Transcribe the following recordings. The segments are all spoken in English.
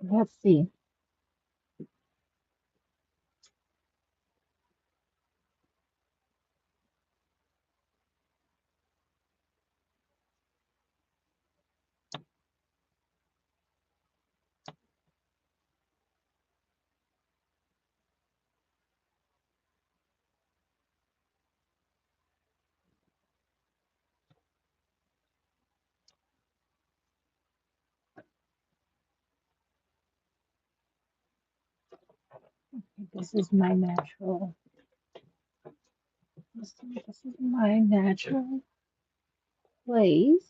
Let's see. This is my natural. Let's see, this is my natural place.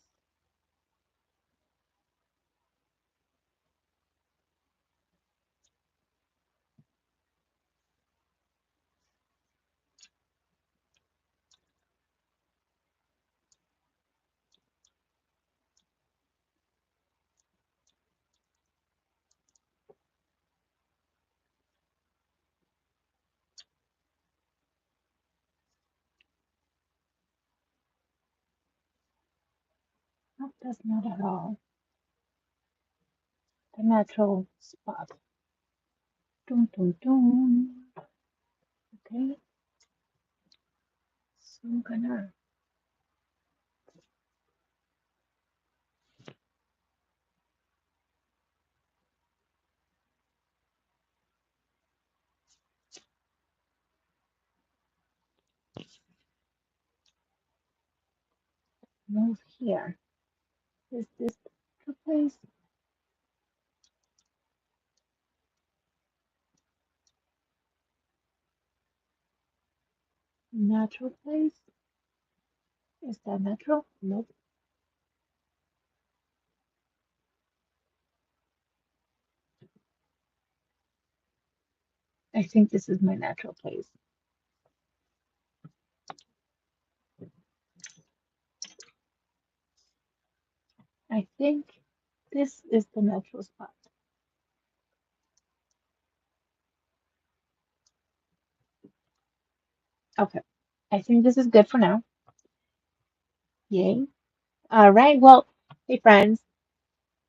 No, that's not at all the natural spot. Dun, dun, dun. Okay, so I'm gonna move here. Is this the place? Natural place? Is that natural? Nope. I think this is my natural place. I think this is the natural spot. Okay. I think this is good for now. Yay. All right. Well, hey friends,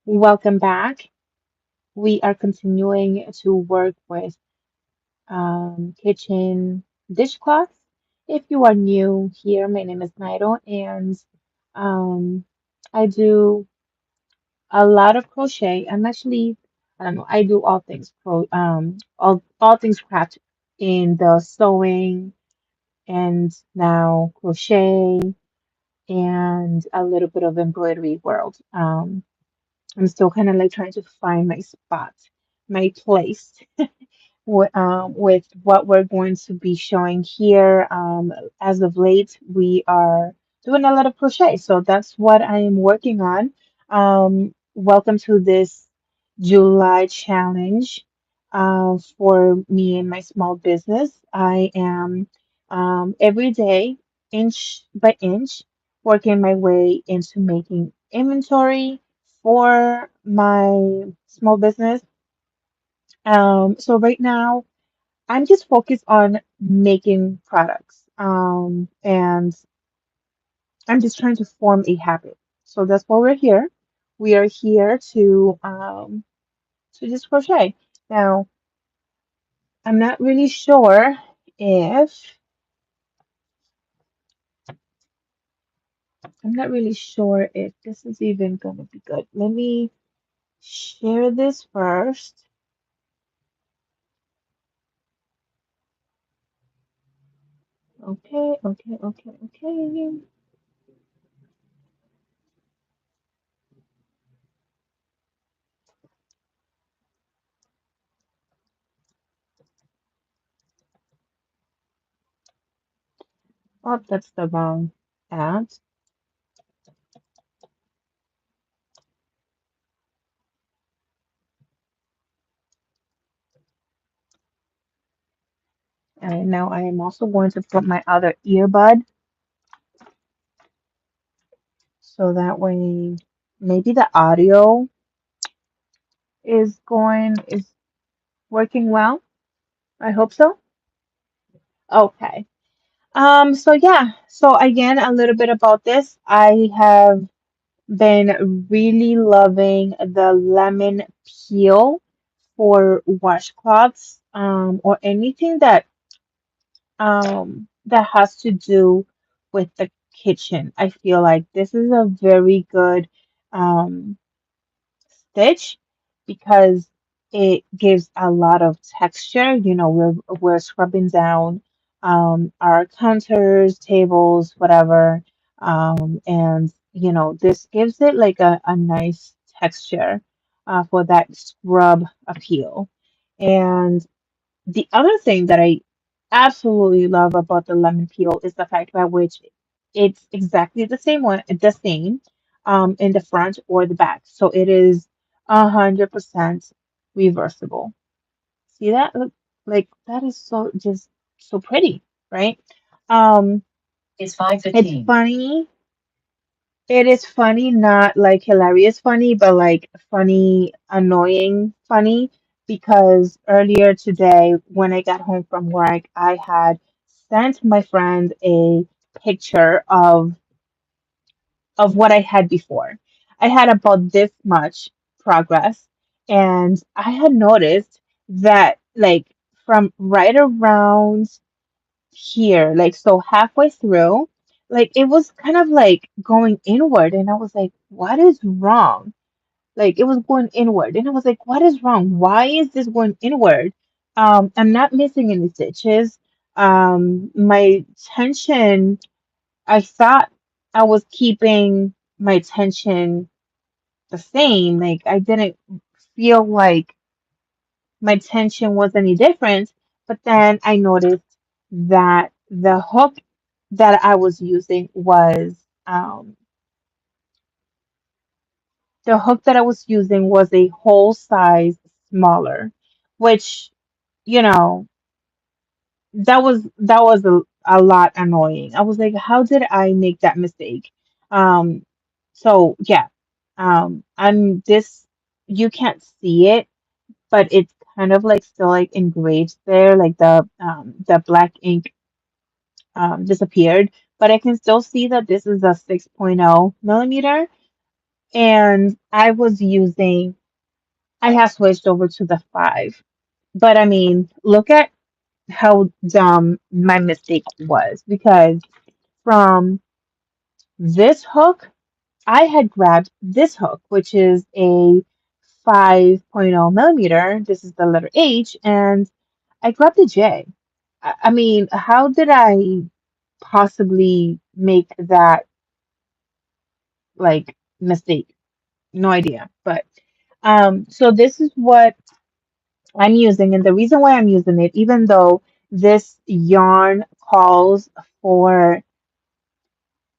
welcome back. We are continuing to work with kitchen dishcloths. If you are new here, my name is Nairo, and I do a lot of crochet. I'm actually, I don't know, I do all things all things craft in the sewing and now crochet and a little bit of embroidery world. I'm still kind of like trying to find my spot, my place with what we're going to be showing here. As of late, we are doing a lot of crochet, so that's what I am working on. Welcome to this July challenge for me and my small business. I am every day, inch by inch, working my way into making inventory for my small business. So right now, I'm just focused on making products. And I'm just trying to form a habit. So that's why we're here. We are here to just crochet. Now, I'm not really sure if I'm not really sure if this is even gonna be good. Let me share this first. Okay, okay, okay, okay. Oh, that's the wrong ad. And now I am also going to put my other earbud so that way maybe the audio is working well. I hope so. Okay. So yeah, so again, a little bit about this. I have been really loving the lemon peel. for washcloths, or anything that has to do with the kitchen. I feel like this is a very good um, stitch because it gives a lot of texture. You know, we're scrubbing down our counters, tables, whatever, and you know, this gives it like a nice texture for that scrub appeal. And the other thing that I absolutely love about the lemon peel is the fact by which it's exactly the same in the front or the back. So it is 100% reversible. See that? Look, like that is so just so pretty, right? Um, It's it's 5:15. funny. It is funny, not like hilarious funny, but like funny, annoying funny. Because earlier today, when I got home from work, I had sent my friend a picture of what I had before. I had about this much progress, and I had noticed that like from right around here, like so halfway through, like it was kind of like going inward, and I was like, what is wrong? Like it was going inward, and I was like, what is wrong? Why is this going inward? I'm not missing any stitches. My tension, I thought I was keeping my tension the same. Like I didn't feel like my tension was any different, but then I noticed that the hook that I was using was the hook that I was using was a whole size smaller, which, you know, that was a lot annoying. I was like, how did I make that mistake? Um, so yeah, I'm this you can't see it, but it's kind of like still like engraved there, like the black ink disappeared, but I can still see that this is a 6.0 millimeter, and I have switched over to the 5. But I mean, look at how dumb my mistake was because from this hook, I had grabbed this hook, which is a 5.0 millimeter. This is the letter H, and I grabbed the J. I mean, how did I possibly make that like mistake? No idea. But so this is what I'm using, and the reason why I'm using it, even though this yarn calls for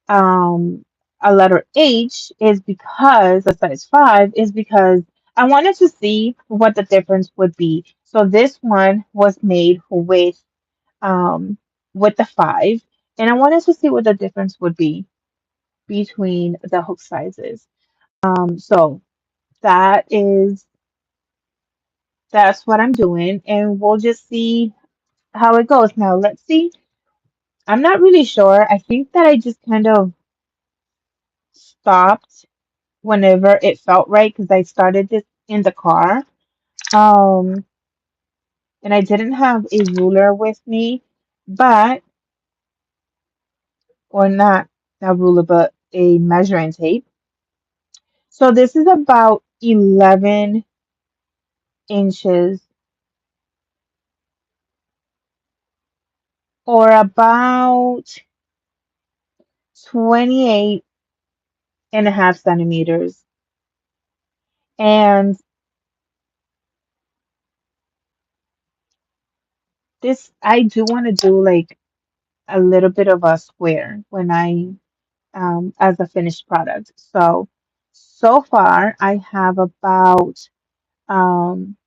um a letter H, is because a size 5 is because I wanted to see what the difference would be. So this one was made um with the 5, and I wanted to see what the difference would be between the hook sizes. So that is that's what I'm doing, and we'll just see how it goes. Now, let's see. I'm not really sure. I think that I just kind of stopped whenever it felt right because I started this in the car. Um, and I didn't have a ruler with me, but, or not a ruler, but a measuring tape. So this is about 11 inches or about 28.5 centimeters. And this, I do want to do like a little bit of a square when as a finished product. So far I have about um,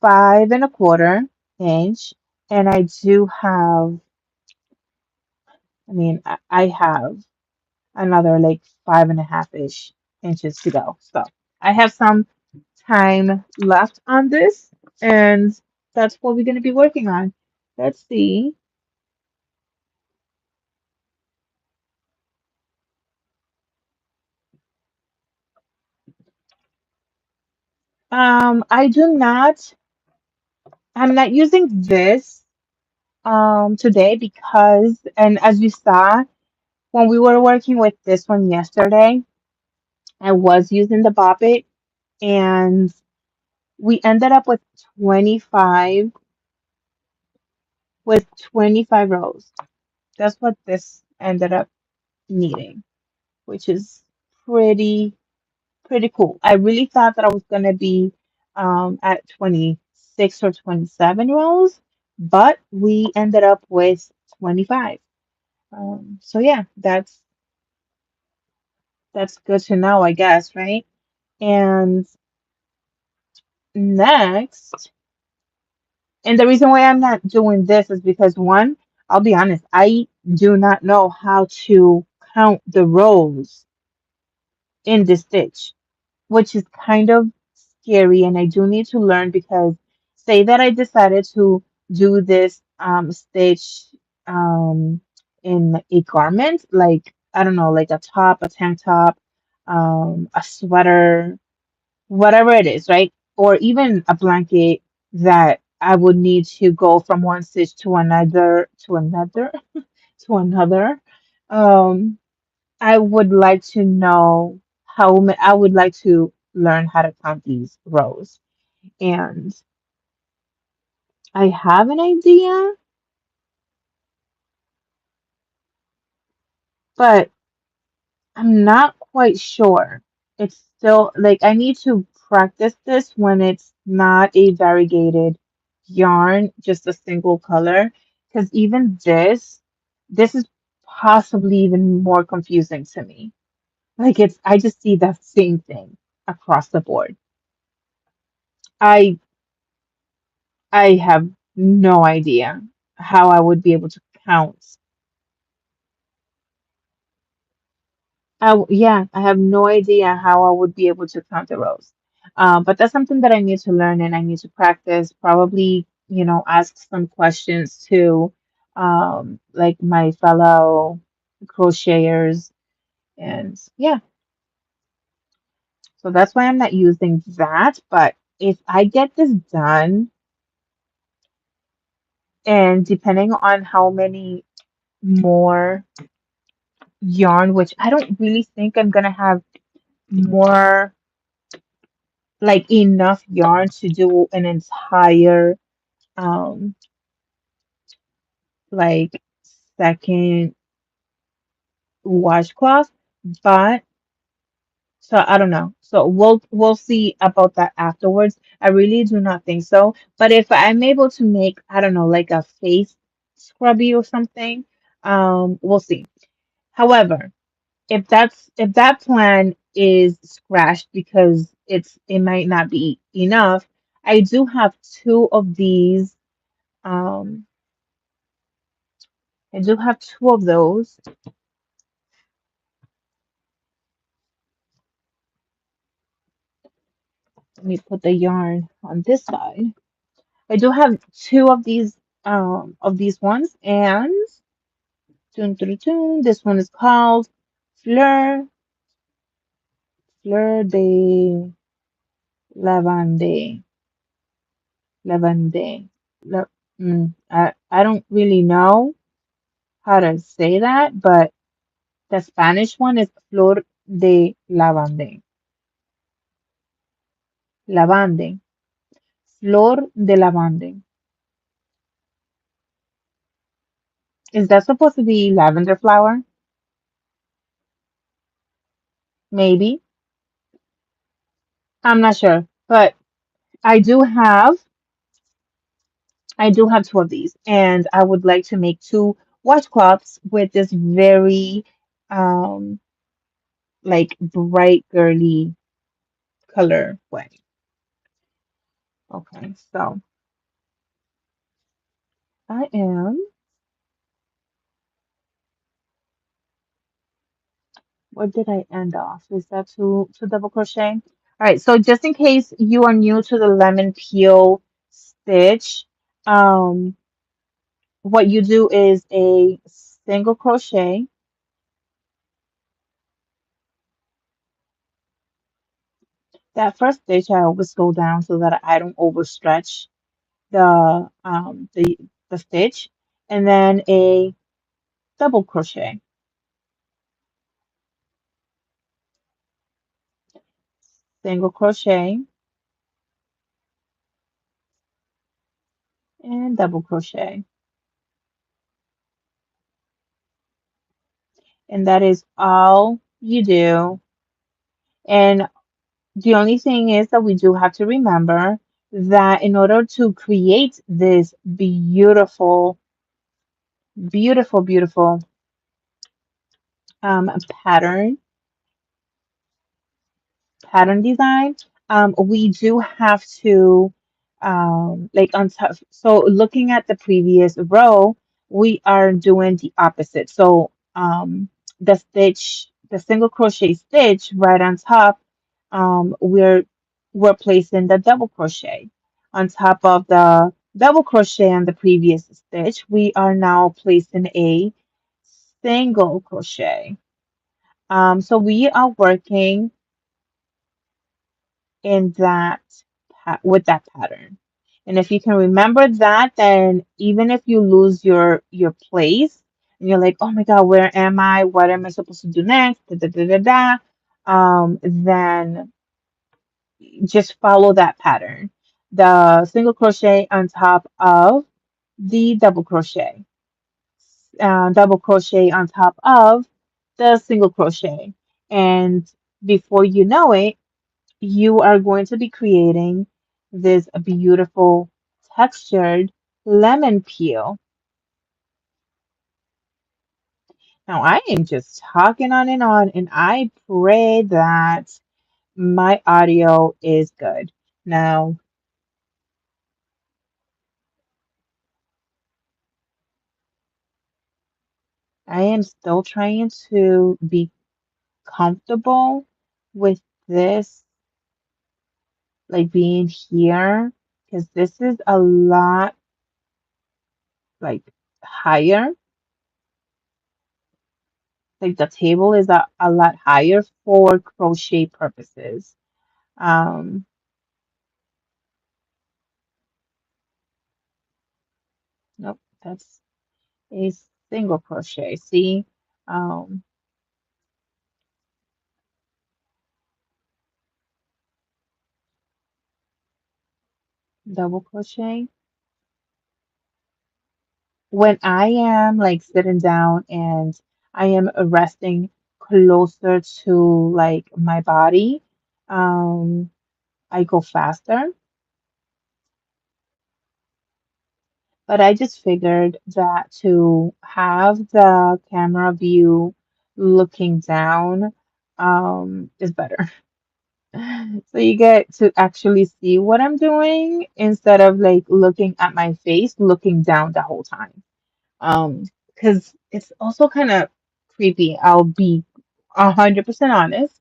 5.25 inch, and I do have, I mean, I have another like 5.5-ish inches to go. So I have some time left on this, and that's what we're going to be working on. Let's see. I do not. I'm not using this today because, and as you saw when we were working with this one yesterday, I was using the Bobbit and we ended up with 25 25 rows. That's what this ended up needing, which is pretty pretty cool. I really thought that I was gonna be at 26 or 27 rows, but we ended up with 25. So yeah, that's good to know, I guess, right? And next, and the reason why I'm not doing this is because one, I'll be honest, I do not know how to count the rows in this stitch, which is kind of scary, and I do need to learn because say that I decided to do this stitch in a garment, like I don't know, like a top, a tank top, a sweater, whatever it is, right? Or even a blanket that I would need to go from one stitch to another, to another. Um, I would like to know I would like to learn how to count these rows. And I have an idea, but I'm not quite sure. It's still like I need to practice this when it's not a variegated yarn, just a single color. Because even this is possibly even more confusing to me. Like I just see the same thing across the board. I I have no idea how I would be able to count. Yeah, I have no idea how I would be able to count the rows. But that's something that I need to learn and I need to practice. Probably, ask some questions to like my fellow crocheters. And yeah, so that's why I'm not using that. But if I get this done, and depending on how many more yarn, which I don't really think I'm gonna have more like enough yarn to do an entire um like second washcloth, but so I don't know. So we'll see about that afterwards. I really do not think so. But if I'm able to make, I don't know, like a face scrubby or something, we'll see. However, if that plan is scratched because it might not be enough, I do have two of these. Um, I do have two of those. Let me put the yarn on this side. I do have two of these ones, and dun, dun, dun, dun, this one is called Fleur Fleur de Lavande. Lavande. La- I don't really know how to say that, but the Spanish one is Flor de Lavande. Lavande. Flor de Lavande. Is that supposed to be lavender flower? Maybe. I'm not sure. But I do have I do have two of these, and I would like to make two washcloths with this very um like bright girly color way. Okay, so I am where did I end off? Is that two double crochet? All right, so just in case you are new to the lemon peel stitch, um, what you do is a single crochet. That first stitch I always go down so that I don't overstretch. the stitch, and then a double crochet, single crochet, and double crochet. And that is all you do. And the only thing is that we do have to remember that in order to create this beautiful, beautiful, beautiful pattern, pattern design, we do have to, like on top. So looking at the previous row, we are doing the opposite. So the stitch, the single crochet stitch right on top, we're placing the double crochet on top of the double crochet on the previous stitch. We are now placing a single crochet. So we are working in that with that pattern. And if you can remember that, then even if you lose your place and you're like, oh my God, where am I? What am I supposed to do next? Da, da, da, da, da. Then just follow that pattern. The single crochet on top of the double crochet on top of the single crochet. And before you know it, you are going to be creating this beautiful textured lemon peel. Now, I am just talking on, and I pray that my audio is good. Now, I am still trying to be comfortable with this, like being here, because this is a lot like higher. Like the table is a lot higher for crochet purposes. Um, nope, that's a single crochet. See, um, double crochet. When I am like sitting down and I am resting closer to like my body, um, I go faster. But I just figured that to have the camera view looking down, is better. So you get to actually see what I'm doing instead of like looking at my face, looking down the whole time. Because it's also kind of creepy. I'll be 100% honest.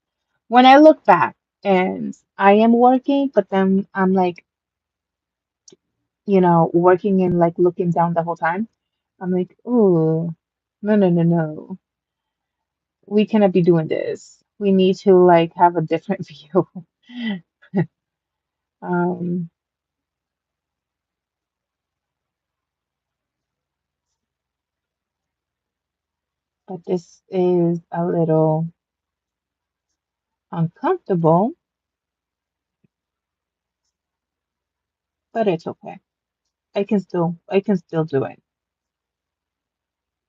When I look back and I am working, but then I'm like, working and like looking down the whole time, I'm like, oh, no, no, no, no. We cannot be doing this. We need to like have a different view. Um, but this is a little uncomfortable, but it's okay. I can still do it.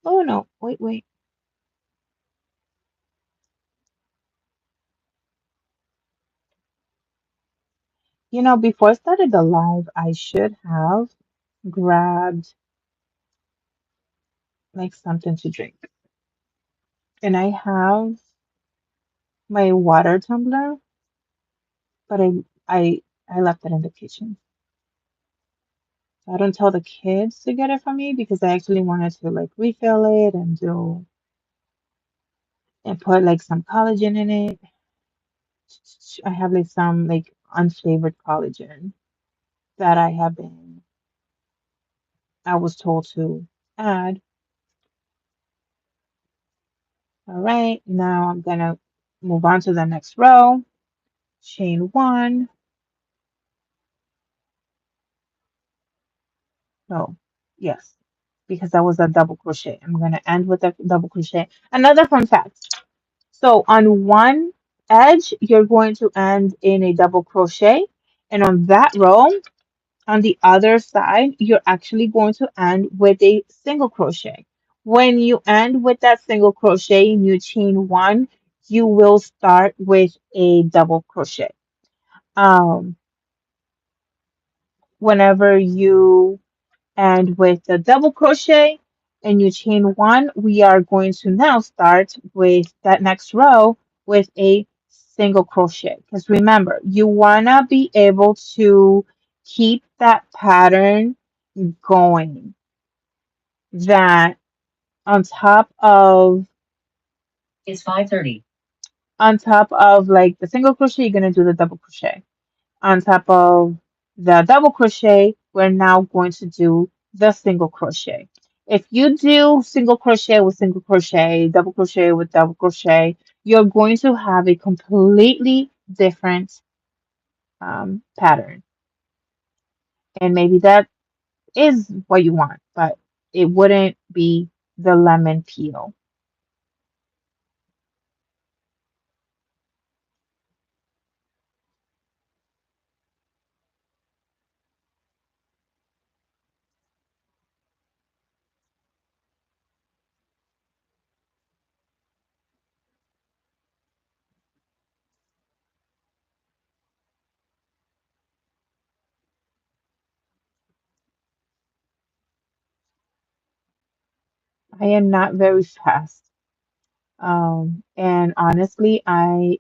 Oh no, wait, wait. Before I started the live, I should have grabbed like something to drink. And I have my water tumbler, but I I left it in the kitchen. So I don't tell the kids to get it from me because I actually wanted to like refill it and put like some collagen in it. I have like some like unflavored collagen that I was told to add. All right, now I'm gonna move on to the next row. Chain one, No, yes, because that was a double crochet. I'm going to end with a double crochet. Another fun fact. So on one edge, you're going to end in a double crochet, and on that row, on the other side, you're actually going to end with a single crochet. When you end with that single crochet and you chain one, you will start with a double crochet. Um, Whenever you end with the double crochet and you chain one, we are going to now start with that next row with a single crochet. Because remember, you want to be able to keep that pattern going. That on top of It's 5:30. On top of like the single crochet, you're going to do the double crochet. On top of the double crochet, we're now going to do the single crochet. If you do single crochet with single crochet, double crochet with double crochet, you're going to have a completely different pattern. And maybe that is what you want, but it wouldn't be the lemon peel. I am not very fast. And honestly,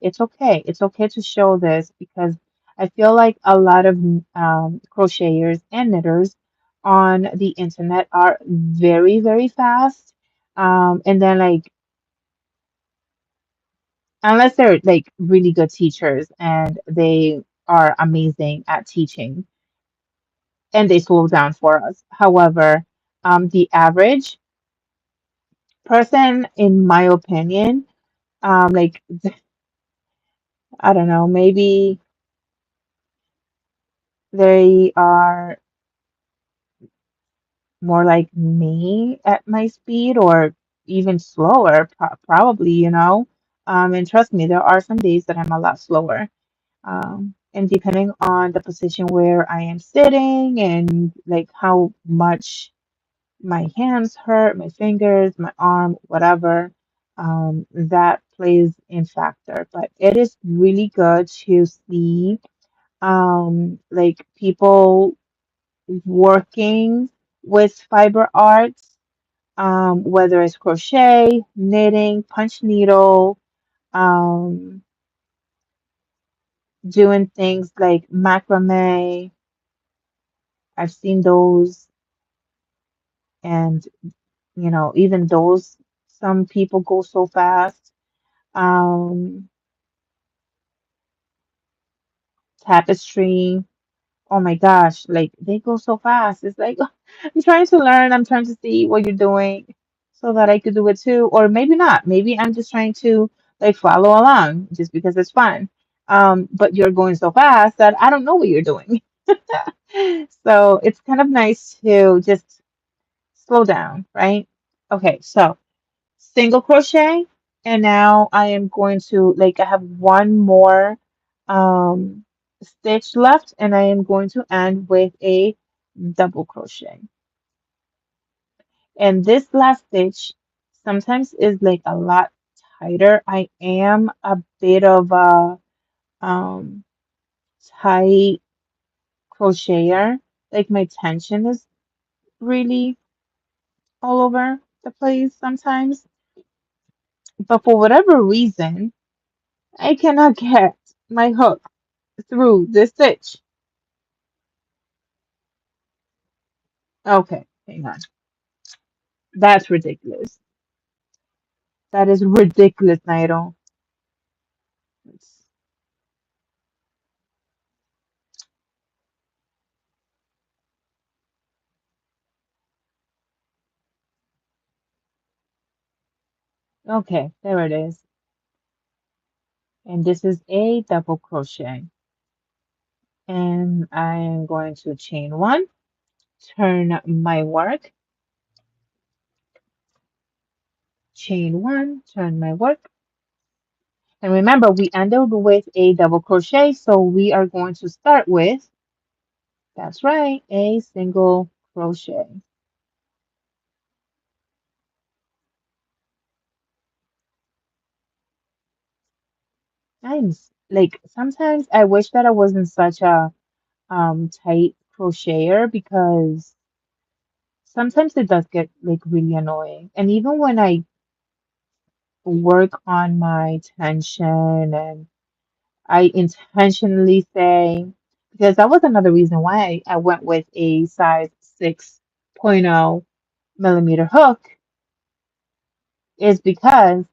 it's okay. It's okay to show this because I feel like a lot of crocheters and knitters on the internet are very, very fast. And then like unless they're like really good teachers and they are amazing at teaching and they slow down for us. However, the average person, in my opinion, like I don't know, maybe they are more like me at my speed or even slower, probably, you know. And trust me, there are some days that I'm a lot slower. And depending on the position where I am sitting and like how much my hands hurt, my fingers, my arm, whatever, that plays in factor. But it is really good to see like people working with fiber arts, whether it's crochet, knitting, punch needle, um, doing things like macrame. I've seen those, and you know, even those, some people go so fast. Um, Tapestry. Oh my gosh, like they go so fast. It's like I'm trying to learn, I'm trying to see what you're doing so that I could do it too. Or maybe not. Maybe I'm just trying to like follow along just because it's fun. But you're going so fast that I don't know what you're doing. So it's kind of nice to just slow down, right? Okay, so single crochet, and now I am going to like I have one more um stitch left, and I am going to end with a double crochet. And this last stitch sometimes is like a lot tighter. I am a bit of a um tight crocheter. Like my tension is really all over the place sometimes. But for whatever reason, I cannot get my hook through this stitch. Okay, hang on. That's ridiculous. That is ridiculous, Nairo. It's- Okay, there it is. And this is a double crochet. And I am going to chain one. turn my work, chain one, turn my work. And remember, we ended with a double crochet, so we are going to start with, that's right, a single crochet. Like sometimes I wish that I wasn't such a tight crocheter because sometimes it does get like really annoying. And even when I work on my tension and I intentionally say, because that was another reason why I went with a size 6.0 millimeter hook, is because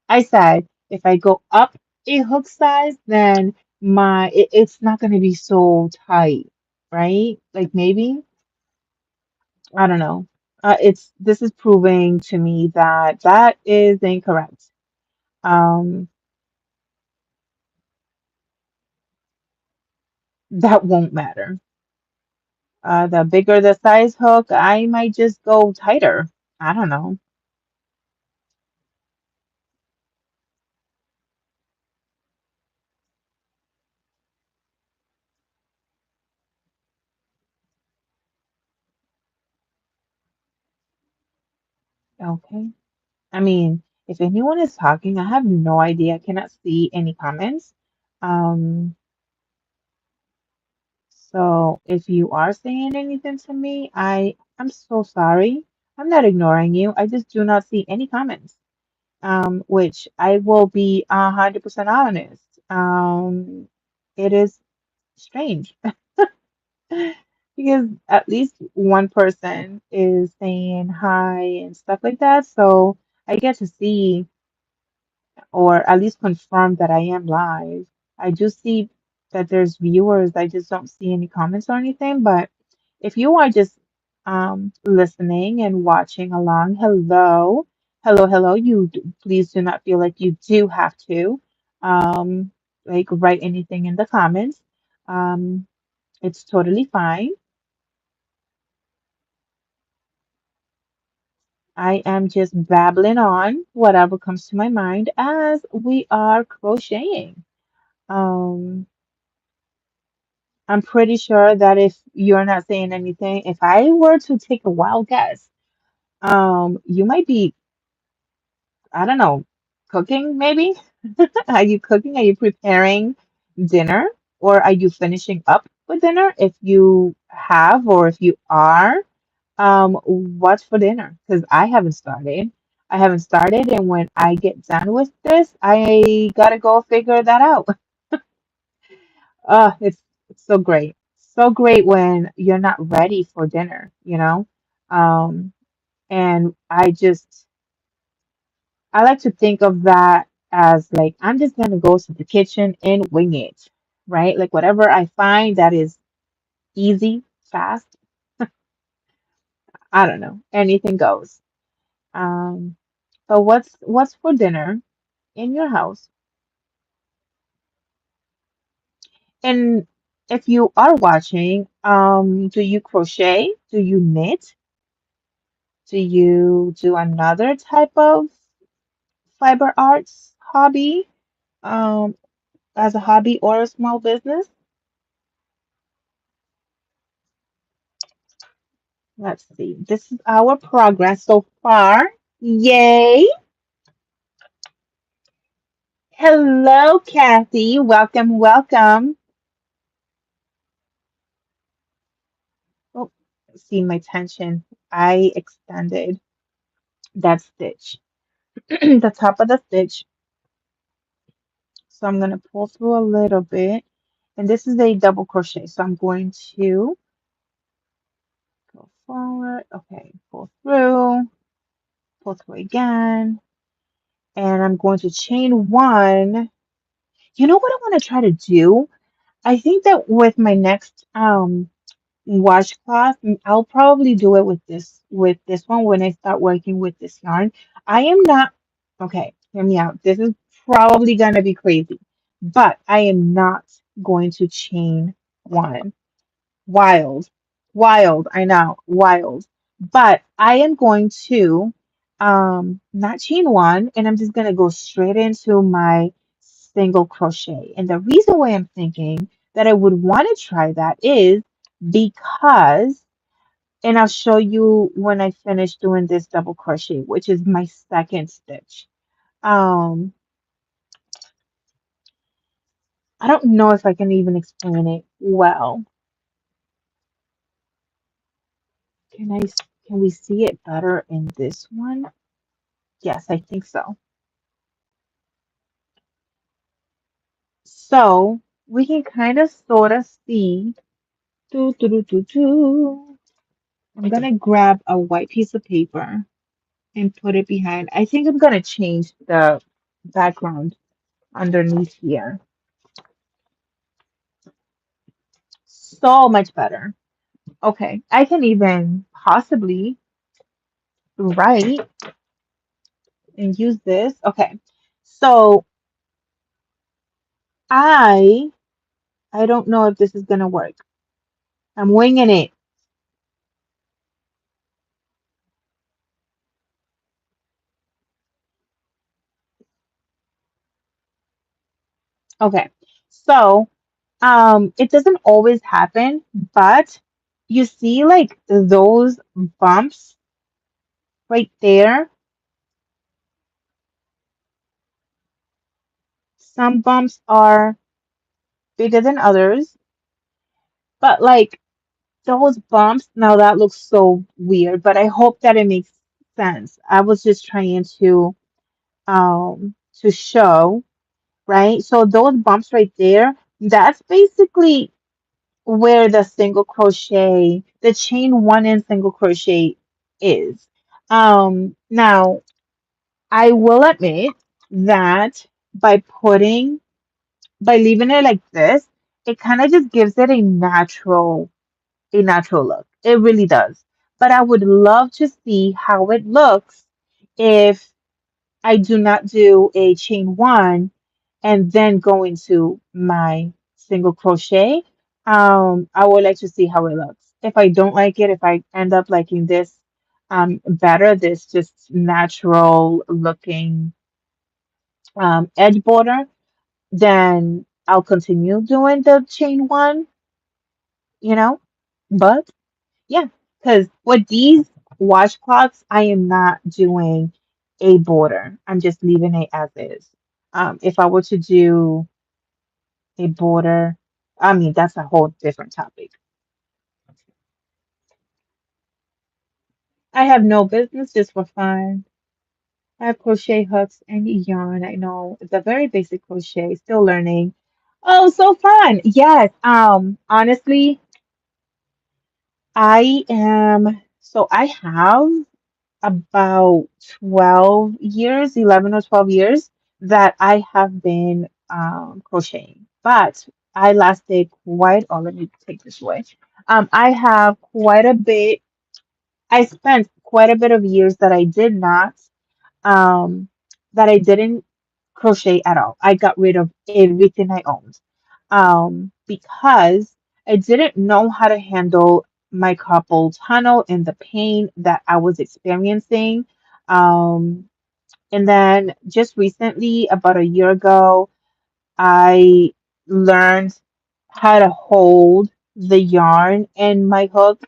I said if I go up a hook size, then it's not going to be so tight, right? Like maybe, I don't know. This is proving to me that that is incorrect. Um, that won't matter. The bigger the size hook, I might just go tighter. I don't know. Okay. I mean, if anyone is talking, I have no idea. I cannot see any comments. Um, so if you are saying anything to me, I'm so sorry. I'm not ignoring you. I just do not see any comments. Which I will be 100% honest. It is strange because at least one person is saying hi and stuff like that. So I get to see or at least confirm that I am live. I do see that there's viewers. I just don't see any comments or anything. But if you are just listening and watching along, hello, hello, hello. Please do not feel like you do have to like write anything in the comments. Um, it's totally fine. I am just babbling on whatever comes to my mind as we are crocheting. Um, I'm pretty sure that if you're not saying anything, if I were to take a wild guess, you might be, I don't know, cooking maybe? Are you cooking? Are you preparing dinner? Or are you finishing up with dinner? If you have, or if you are, what's for dinner? Because I haven't started. I haven't started, and when I get done with this, I gotta go figure that out. It's so great. So great when you're not ready for dinner, you know? Um, and I like to think of that as like, I'm just gonna go to the kitchen and wing it, right? Like whatever I find that is easy, fast, I don't know, anything goes. Um, but what's for dinner in your house? And if you are watching, do you crochet? Do you knit? Do you do another type of fiber arts hobby, um, as a hobby or a small business? Let's see. This is our progress so far. Yay! Hello, Kathy. Welcome, welcome. Oh, see my tension. I extended that stitch, the top of the stitch. So I'm going to pull through a little bit. And this is a double crochet. So I'm going to go forward. Okay, pull through again. And I'm going to chain one. You know what I want to try to do? I think that with my next washcloth, I'll probably do it with this one when I start working with this yarn. I am not okay, hear me out. This is probably gonna be crazy, but I am not going to chain one wild. Wild, I know, wild. But I am going to not chain one, and I'm just gonna go straight into my single crochet. And the reason why I'm thinking that I would want to try that is because, and I'll show you when I finish doing this double crochet, which is my second stitch. Um, I don't know if I can even explain it well. Can I, can we see it better in this one? Yes, I think so. So we can kind of sort of see. Do, do, do, do, do. I'm gonna grab a white piece of paper and put it behind. I think I'm gonna change the background underneath here. So much better. Okay, I can even possibly write and use this. Okay, so I I don't know if this is gonna work. I'm winging it. Okay, so it doesn't always happen, but you see like those bumps right there. Some bumps are bigger than others, but like those bumps, now that looks so weird, but I hope that it makes sense. I was just trying to show, right? So those bumps right there, that's basically where the single crochet, the chain one and single crochet is. Now I will admit that by putting, by leaving it like this, it kind of just gives it a natural look. It really does. But I would love to see how it looks if I do not do a chain one and then go into my single crochet. I would like to see how it looks. If I don't like it, if I end up liking this better, this just natural looking edge border, then I'll continue doing the chain one, you know. But yeah, because with these washcloths, I am not doing a border. I'm just leaving it as is. If I were to do a border, I mean, that's a whole different topic. I have no business just for fun. I have crochet hooks and yarn. I know it's a very basic crochet, still learning. Oh, so fun. Yes. Honestly, I have about 12 years, 11 or 12 years that I have been crocheting. But I lasted quite, oh, let me take this away. I have quite a bit, I spent quite a bit of years that I did not, um, that I didn't crochet at all. I got rid of everything I owned because I didn't know how to handle my carpal tunnel and the pain that I was experiencing. Um, and then just recently, about a year ago, I learned how to hold the yarn and my hook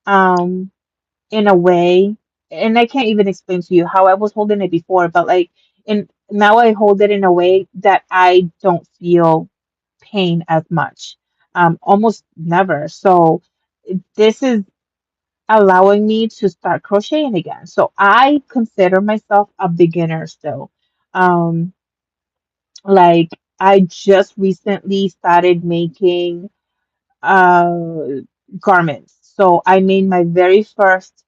um, in a way, and I can't even explain to you how I was holding it before, but like, and now I hold it in a way that I don't feel pain as much, almost never. So this is allowing me to start crocheting again. So I consider myself a beginner still. Um, like I just recently started making uh garments. So I made my very first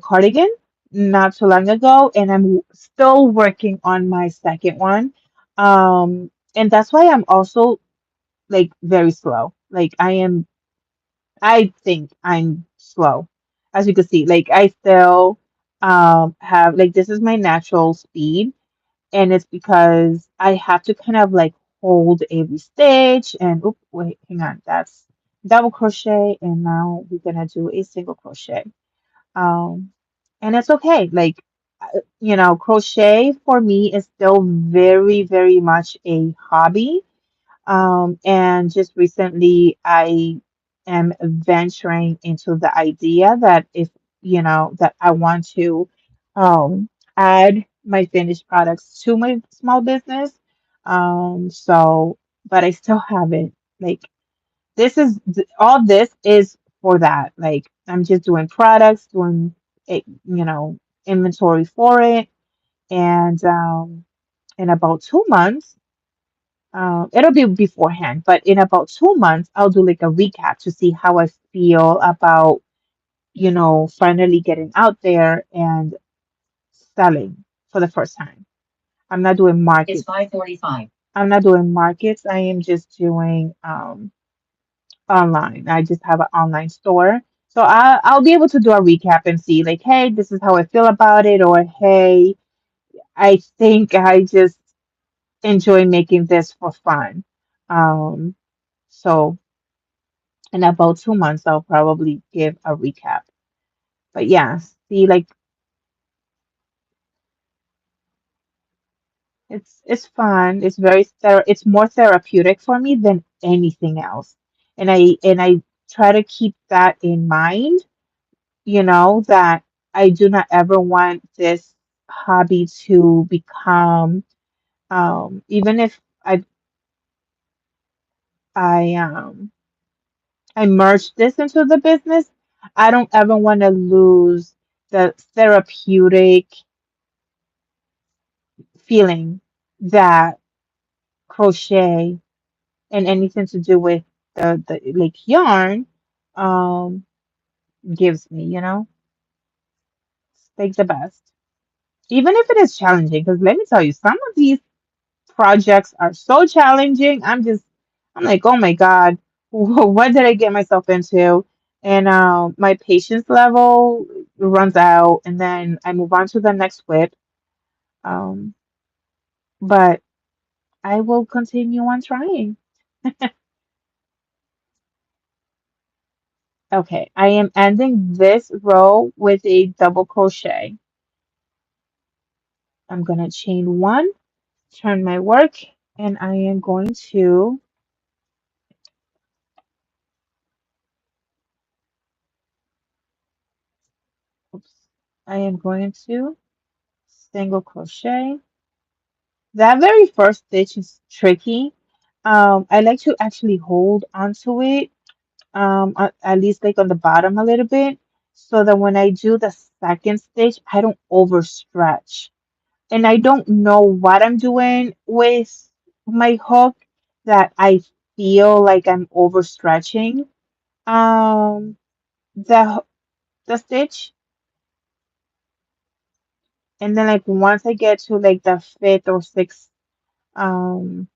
cardigan not too long ago, and I'm still working on my second one. And that's why I'm also like very slow. Like I think I'm slow, as you can see. Like I still have like this is my natural speed, and it's because I have to kind of like hold every stitch and oop, wait, hang on, that's double crochet, and now we're gonna do a single crochet. Um, and it's okay. Like, crochet for me is still very, very much a hobby. And just recently, I am venturing into the idea that if, that I want to add my finished products to my small business. But I still haven't. Like, all this is for that. Like, I'm just doing products, doing it, inventory for it. And in about 2 months, it'll be beforehand, but in about 2 months, I'll do like a recap to see how I feel about, finally getting out there and selling for the first time. I'm not doing markets. It's 5:45. I'm not doing markets. I am just doing online. I just have an online store. So I'll be able to do a recap and see like, hey, this is how I feel about it, or hey, I think I just enjoy making this for fun. Um, so in about 2 months, I'll probably give a recap. But yeah, see, like it's fun. It's it's more therapeutic for me than anything else. And I try to keep that in mind, that I do not ever want this hobby to become even if I I merge this into the business, I don't ever want to lose the therapeutic feeling that crochet and anything to do with the like yarn um gives me, it's like the best. Even if it is challenging, because let me tell you, some of these projects are so challenging. I'm like, oh my God, what did I get myself into? And my patience level runs out, and then I move on to the next whip. Um, but I will continue on trying. Okay, I am ending this row with a double crochet. I'm gonna chain one, turn my work, and I am going to, oops, I am going to single crochet. That very first stitch is tricky. I like to actually hold onto it, at least like on the bottom a little bit, so that when I do the second stitch, I don't overstretch. And I don't know what I'm doing with my hook that I feel like I'm overstretching the the stitch. And then like once I get to like the fifth or sixth um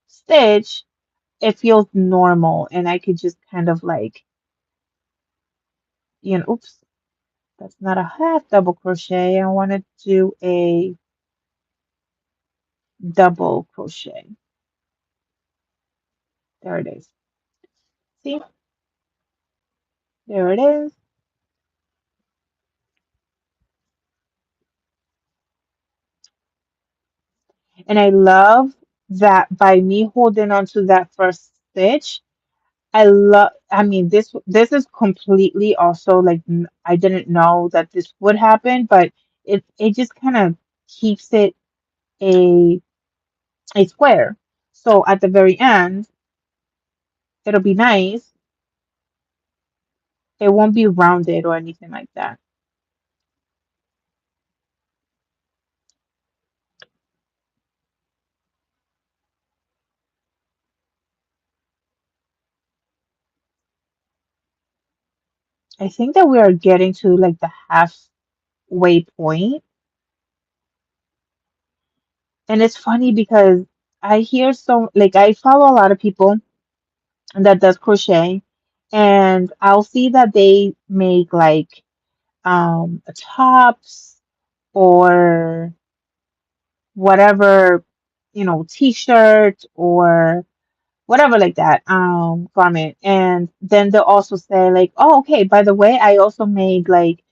stitch, it feels normal and I could just kind of like, oops, that's not a half double crochet. I want to do a double crochet. There it is. See, there it is. And I love that by me holding on to that first stitch, I mean, this is completely also like, I didn't know that this would happen, but it just kind of keeps it a, a square. So at the very end, it'll be nice. It won't be rounded or anything like that. I think that we are getting to like the halfway point. And it's funny because I hear like I follow a lot of people that does crochet, and I'll see that they make like tops or whatever, t-shirt or whatever like that garment, and then they'll also say like, oh, okay, by the way, I also made like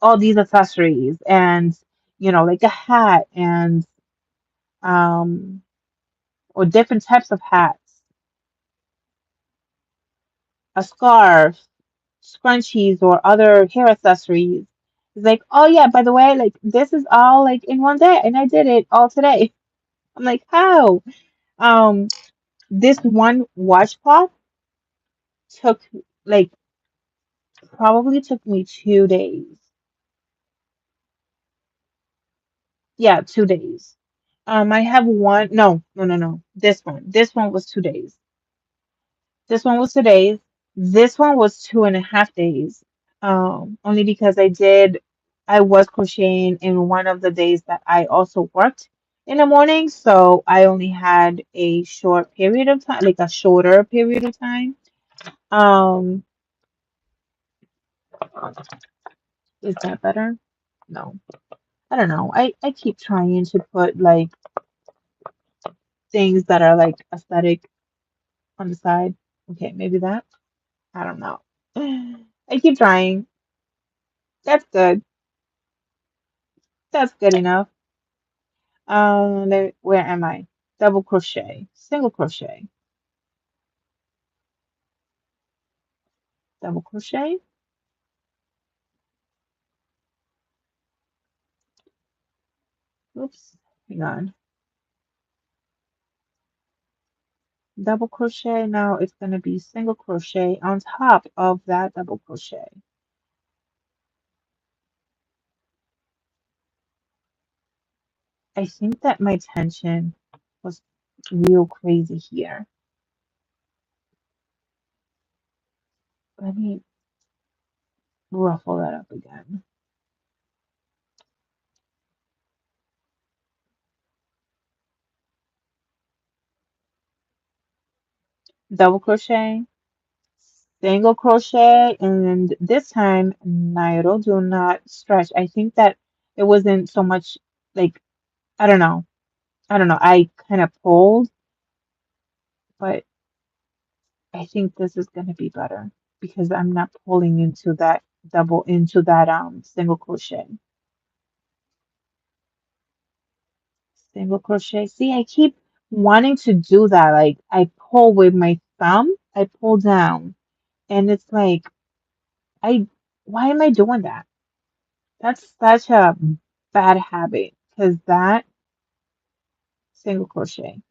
all these accessories, and like a hat, and um or different types of hats, a scarf, scrunchies, or other hair accessories. It's like, oh yeah, by the way, like this is all like in one day, and I did it all today. I'm like, how? um this one washcloth took like probably took me 2 days. Yeah, 2 days. I have one. No, no, no, no. This one. This one was 2 days. This one was 2 days. This one was 2.5 days. Only because I was crocheting in one of the days that I also worked in the morning, so I only had a short period of time, like a shorter period of time. Um, is that better? No, I don't know. I keep trying to put like things that are like aesthetic on the side. Okay, maybe that. I don't know. I keep trying. That's good. That's good enough. Where am I? Double crochet, single crochet, double crochet. Oops, hang on. Double crochet. Now it's going to be single crochet on top of that double crochet. I think that my tension was real crazy here. Let me ruffle that up again. Double crochet, single crochet, and this time NaitOwls do not stretch. I think that it wasn't so much like, I don't know. I don't know. I kind of pulled, but I think this is going to be better because I'm not pulling into that single crochet. Single crochet. See, I keep wanting to do that. Like I pull with my thumb, I pull down, and it's like I why am I doing that? That's such a bad habit because that single crochet,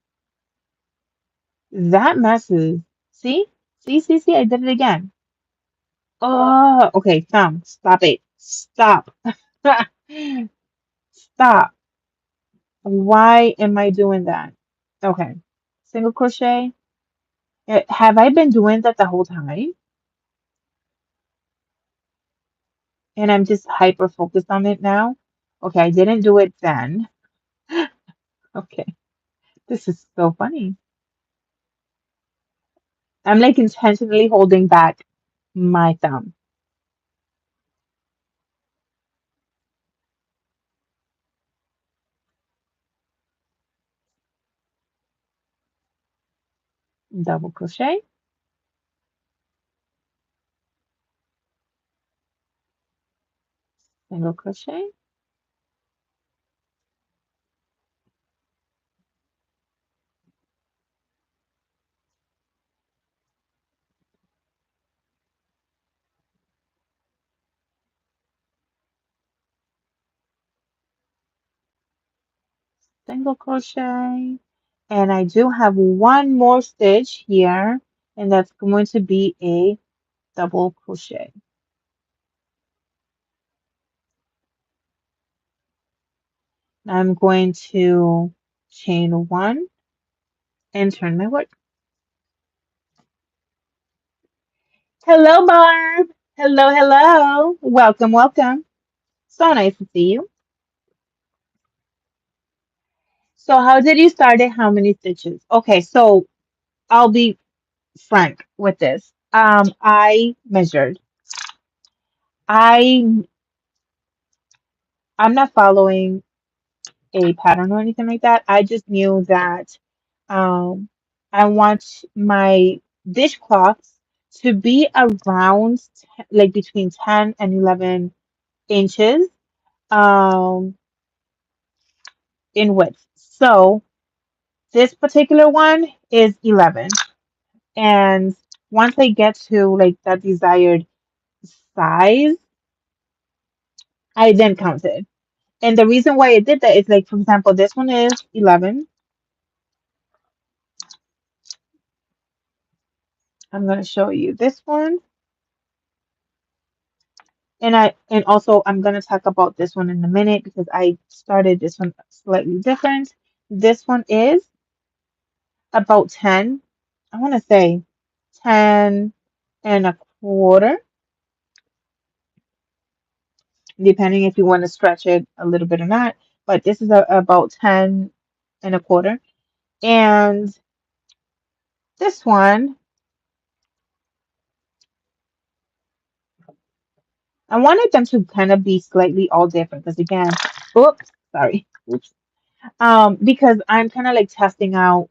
that messes. See? See, I did it again. Oh, okay, thumb, stop it. Stop. Stop. Why am I doing that? Okay. Single crochet. Have I been doing that the whole time? And I'm just hyper focused on it now? Okay, I didn't do it then. Okay. This is so funny. I'm like intentionally holding back my thumb. Double crochet, single crochet, single crochet. And I do have one more stitch here, and that's going to be a double crochet. I'm going to chain one and turn my work. Hello, Barb. Hello. Welcome. So nice to see you. So how did you start it? How many stitches? Okay, so I'll be frank with this. I measured. I I'm not following a pattern or anything like that. I just knew that. I want my dishcloths to be around like between 10 and 11 inches um, in width. So this particular one is 11. And once I get to like that desired size, I then count it. And the reason why I did that is like, for example, this one is 11. I'm going to show you this one. And also I'm going to talk about this one in a minute because I started this one slightly different. This one is about 10. I want to say 10 and a quarter, depending if you want to stretch it a little bit or not. But this is about 10 and a quarter. And this one, I wanted them to kind of be slightly all different because again, oops, sorry, oops. Because I'm kind of like testing out,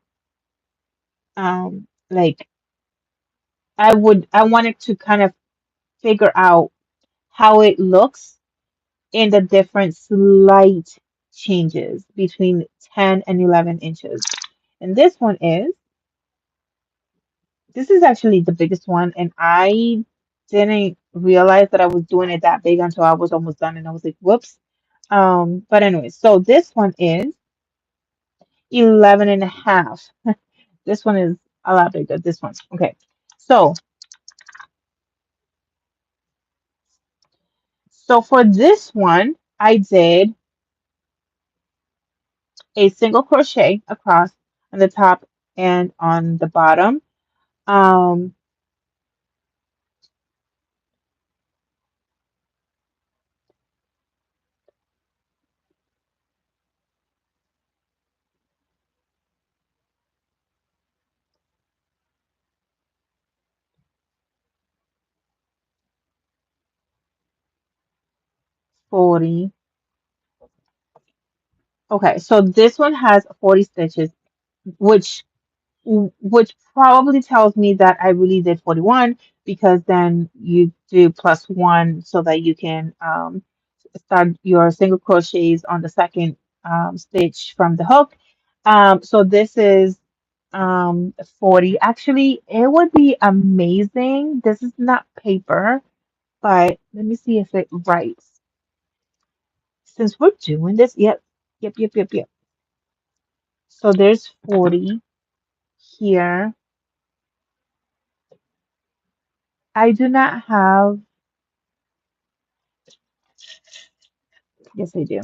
like I wanted to kind of figure out how it looks in the different slight changes between 10 and 11 inches. And this is actually the biggest one, and I didn't realize that I was doing it that big until I was almost done, and I was like, whoops. But anyway, so this one is 11 and a half. This one is a lot bigger, this one. Okay, so for this one, I did a single crochet across on the top and on the bottom. Um, 40. Okay, so this one has 40 stitches, which probably tells me that I really did 41 because then you do plus one so that you can start your single crochets on the second stitch from the hook. So this is 40. Actually, it would be amazing. This is not paper, but let me see if it writes. Since we're doing this, yep. So there's 40 here. I do not have, yes, I do.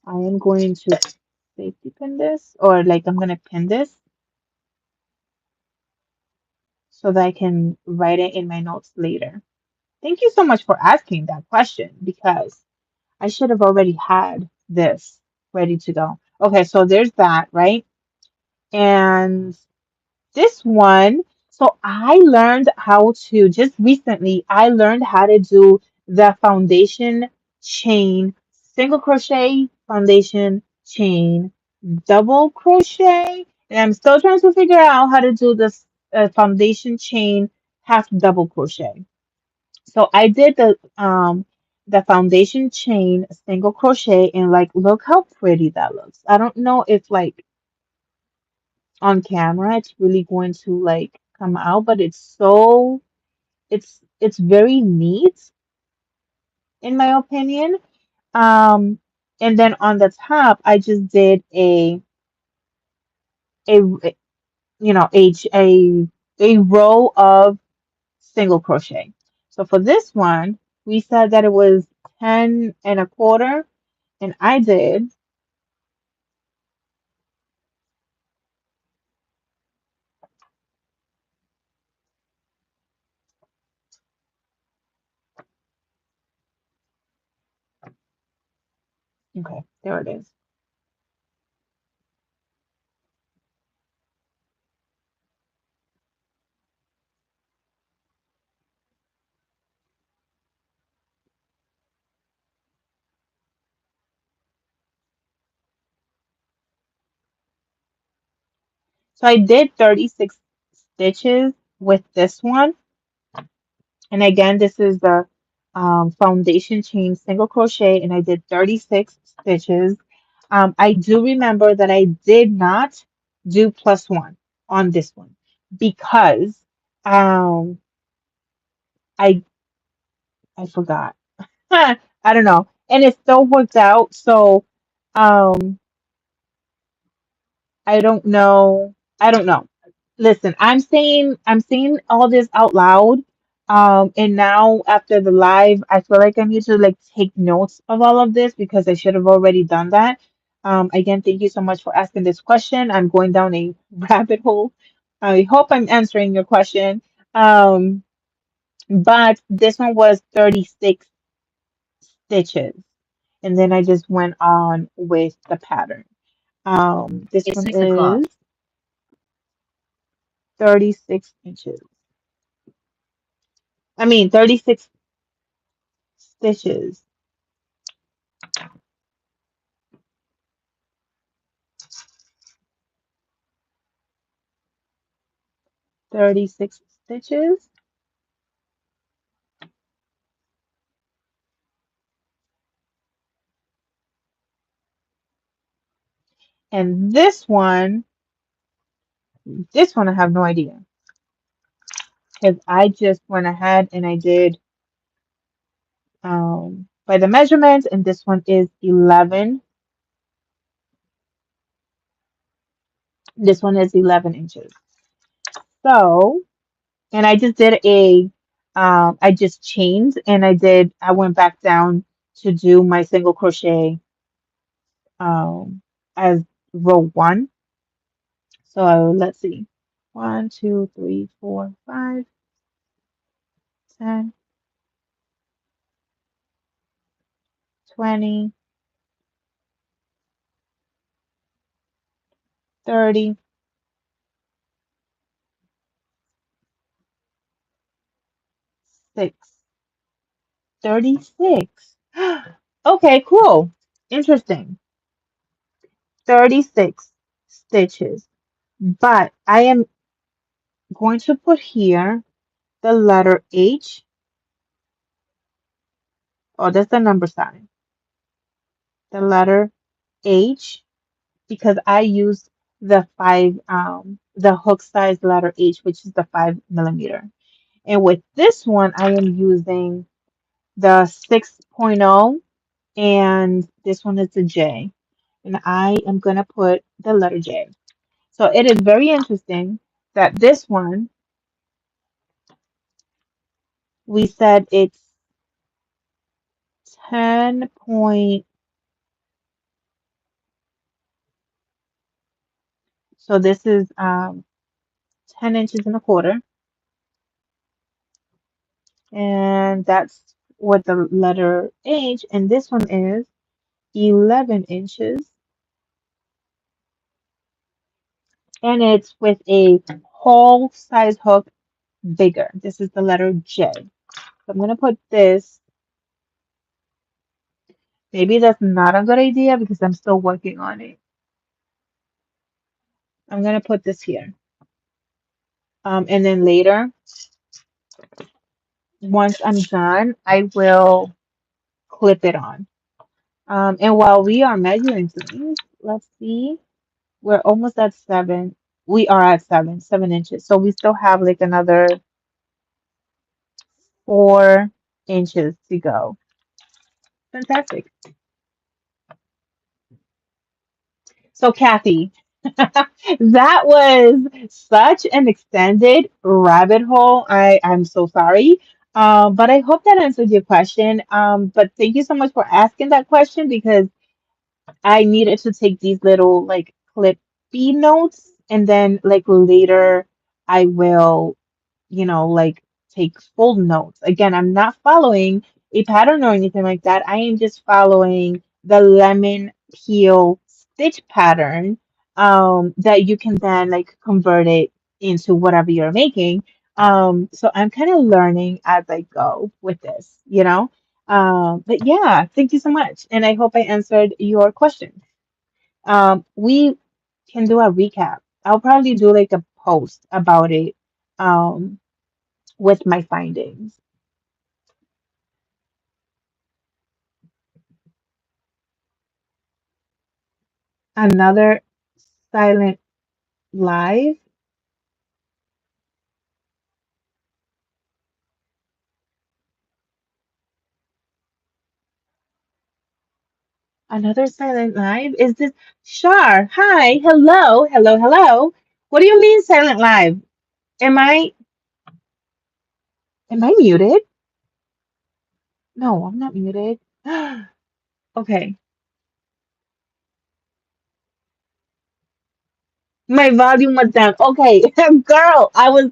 I am going to safety pin this, or like I'm going to pin this so that I can write it in my notes later. Thank you so much for asking that question because I should have already had this ready to go. Okay, so there's that, right? And this one, so I learned how to, just recently, I learned how to do the foundation chain, single crochet, foundation chain, double crochet. And I'm still trying to figure out how to do this foundation chain half double crochet. So I did the foundation chain single crochet and like look how pretty that looks. I don't know if like on camera it's really going to like come out, but it's very neat in my opinion. Um, and then on the top, I just did a you know a row of single crochet. So for this one, we said that it was 10 and a quarter, and I did, okay, there it is. So I did 36 stitches with this one. And again, this is the foundation chain single crochet, and I did 36 stitches. I do remember that I did not do plus one on this one because um, I forgot. I don't know, and it still worked out. So um, I don't know. I don't know. Listen, I'm saying all this out loud. And now after the live, I feel like I need to like take notes of all of this because I should have already done that. Again, thank you so much for asking this question. I'm going down a rabbit hole. I hope I'm answering your question. Um, but this one was 36 stitches, and then I just went on with the pattern. This It's one 6 o'clock. is 36 inches. I mean, 36 stitches. 36 stitches. And this one I have no idea because I just went ahead and I did by the measurements, and this one is 11. This one is 11 inches. So, and I just did I just chained and I went back down to do my single crochet as row one. So let's see. 1, 2, 3, 4, 5, 10, 20, 30, 6, 36. Okay, cool. Interesting. 36 stitches. But I am going to put here the letter H. Oh, that's the number sign. The letter H because I used the hook size letter H, which is the 5 millimeter. And with this one, I am using the 6.0, and this one is a J. And I am going to put the letter J. So it is very interesting that this one, we said it's 10 point, so this is 10 inches and a quarter, and that's what the letter H, and this one is 11 inches, and it's with a whole size hook bigger. This is the letter J. So I'm going to put this. Maybe that's not a good idea because I'm still working on it. I'm going to put this here. And then later, once I'm done, I will clip it on. And while we are measuring things, let's see, we're almost at 7. We are at 7 inches. So we still have like another 4 inches to go. Fantastic. So, Kathy, that was such an extended rabbit hole. I'm so sorry. But I hope that answered your question. But thank you so much for asking that question because I needed to take these little like clippy notes, and then like later I will, like take full notes. Again, I'm not following a pattern or anything like that. I am just following the lemon peel stitch pattern that you can then like convert it into whatever you're making. So I'm kind of learning as I go with this. But yeah, thank you so much. And I hope I answered your question. We can do a recap. I'll probably do like a post about it um with my findings. Another silent live, another silent live. Is this Shar? Hi, hello, hello, hello. What do you mean silent live? Am I muted? No, I'm not muted. Okay. My volume was down. Okay, girl, I was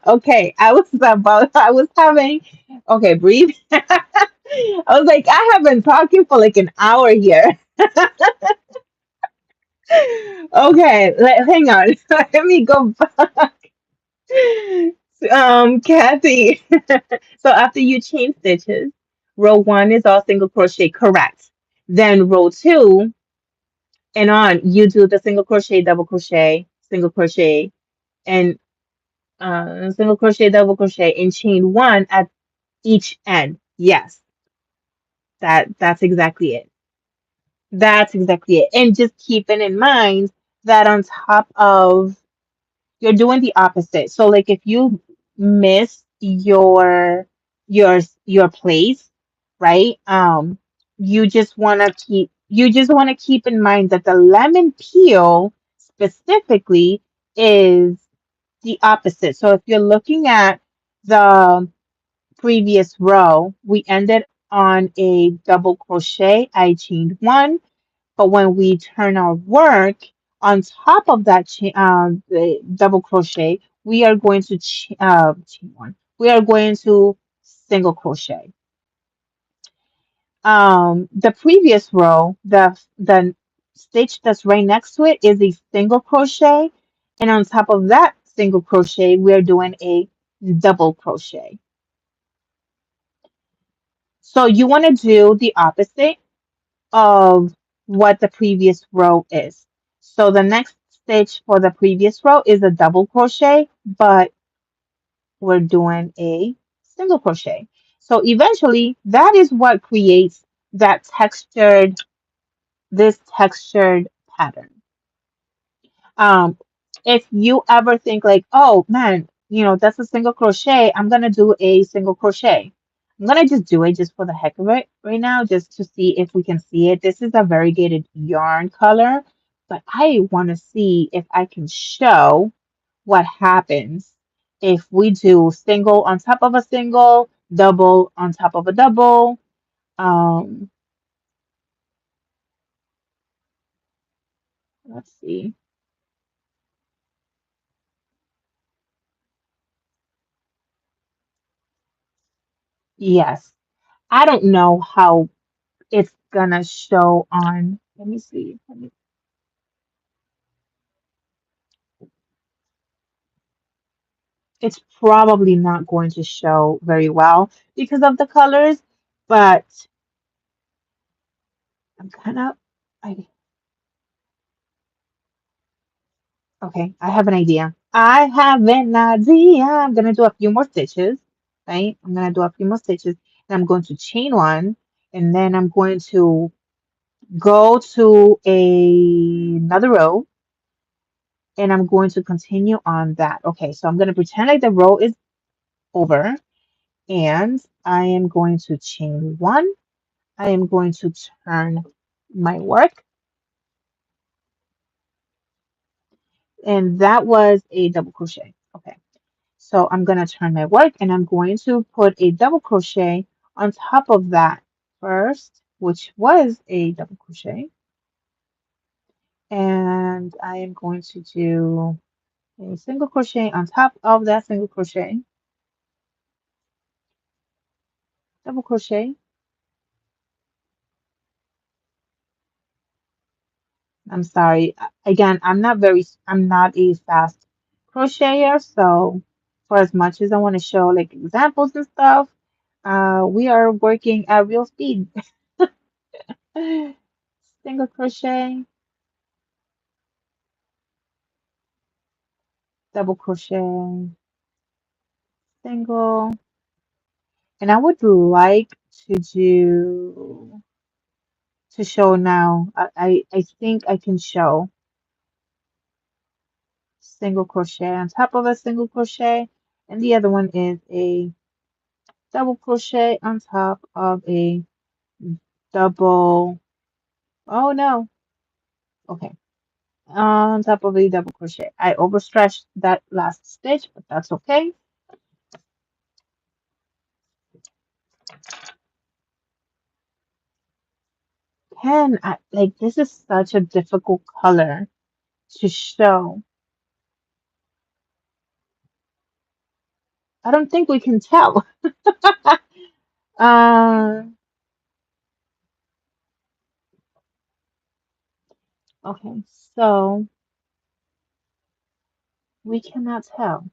okay. I was having okay, breathe. I was like, I have been talking for like an hour here. Okay, hang on. Let me go back. Kathy. So after you chain stitches, row one is all single crochet, correct. Then row two and on, you do the single crochet, and single crochet, double crochet, and chain one at each end. Yes, that's exactly it. That's exactly it. And just keeping in mind that on top of you're doing the opposite. So like if you miss your place, right? You just want to keep in mind that the lemon peel specifically is the opposite. So if you're looking at the previous row, we ended on a double crochet. I chained one, but when we turn our work on top of that the double crochet, we are going to chain one. We are going to single crochet. The previous row, the stitch that's right next to it is a single crochet, and on top of that single crochet, we are doing a double crochet. So you want to do the opposite of what the previous row is. So the next stitch for the previous row is a double crochet, but we're doing a single crochet. So eventually that is what creates that this textured pattern. Um, if you ever think like, oh man, that's a single crochet, I'm gonna do a single crochet. I'm gonna just do it just for the heck of it right now, just to see if we can see it. This is a variegated yarn color, but I want to see if I can show what happens if we do single on top of a single, double on top of a double. Um, let's see. Yes, I don't know how it's gonna show on, let me see. It's probably not going to show very well because of the colors, but I'm kind of, I, okay, I have an idea. I have an idea. I'm gonna do a few more stitches, right? I'm gonna do a few more stitches and I'm going to chain one and then I'm going to go to another row and I'm going to continue on that. Okay, so I'm gonna pretend like the row is over and I am going to chain one. I am going to turn my work, and that was a double crochet. Okay, so I'm going to turn my work and I'm going to put a double crochet on top of that first, which was a double crochet, and I am going to do a single crochet on top of that single crochet, double crochet. I'm sorry. Again, I'm not a fast crocheter, so for as much as I want to show like examples and stuff, we are working at real speed. Single crochet, double crochet, single, and I would like to do to show now. I think I can show single crochet on top of a single crochet, and the other one is a double crochet on top of a double. Oh no. Okay. On top of a double crochet. I overstretched that last stitch, but that's okay. Like this is such a difficult color to show. I don't think we can tell. uh, okay, so we cannot tell.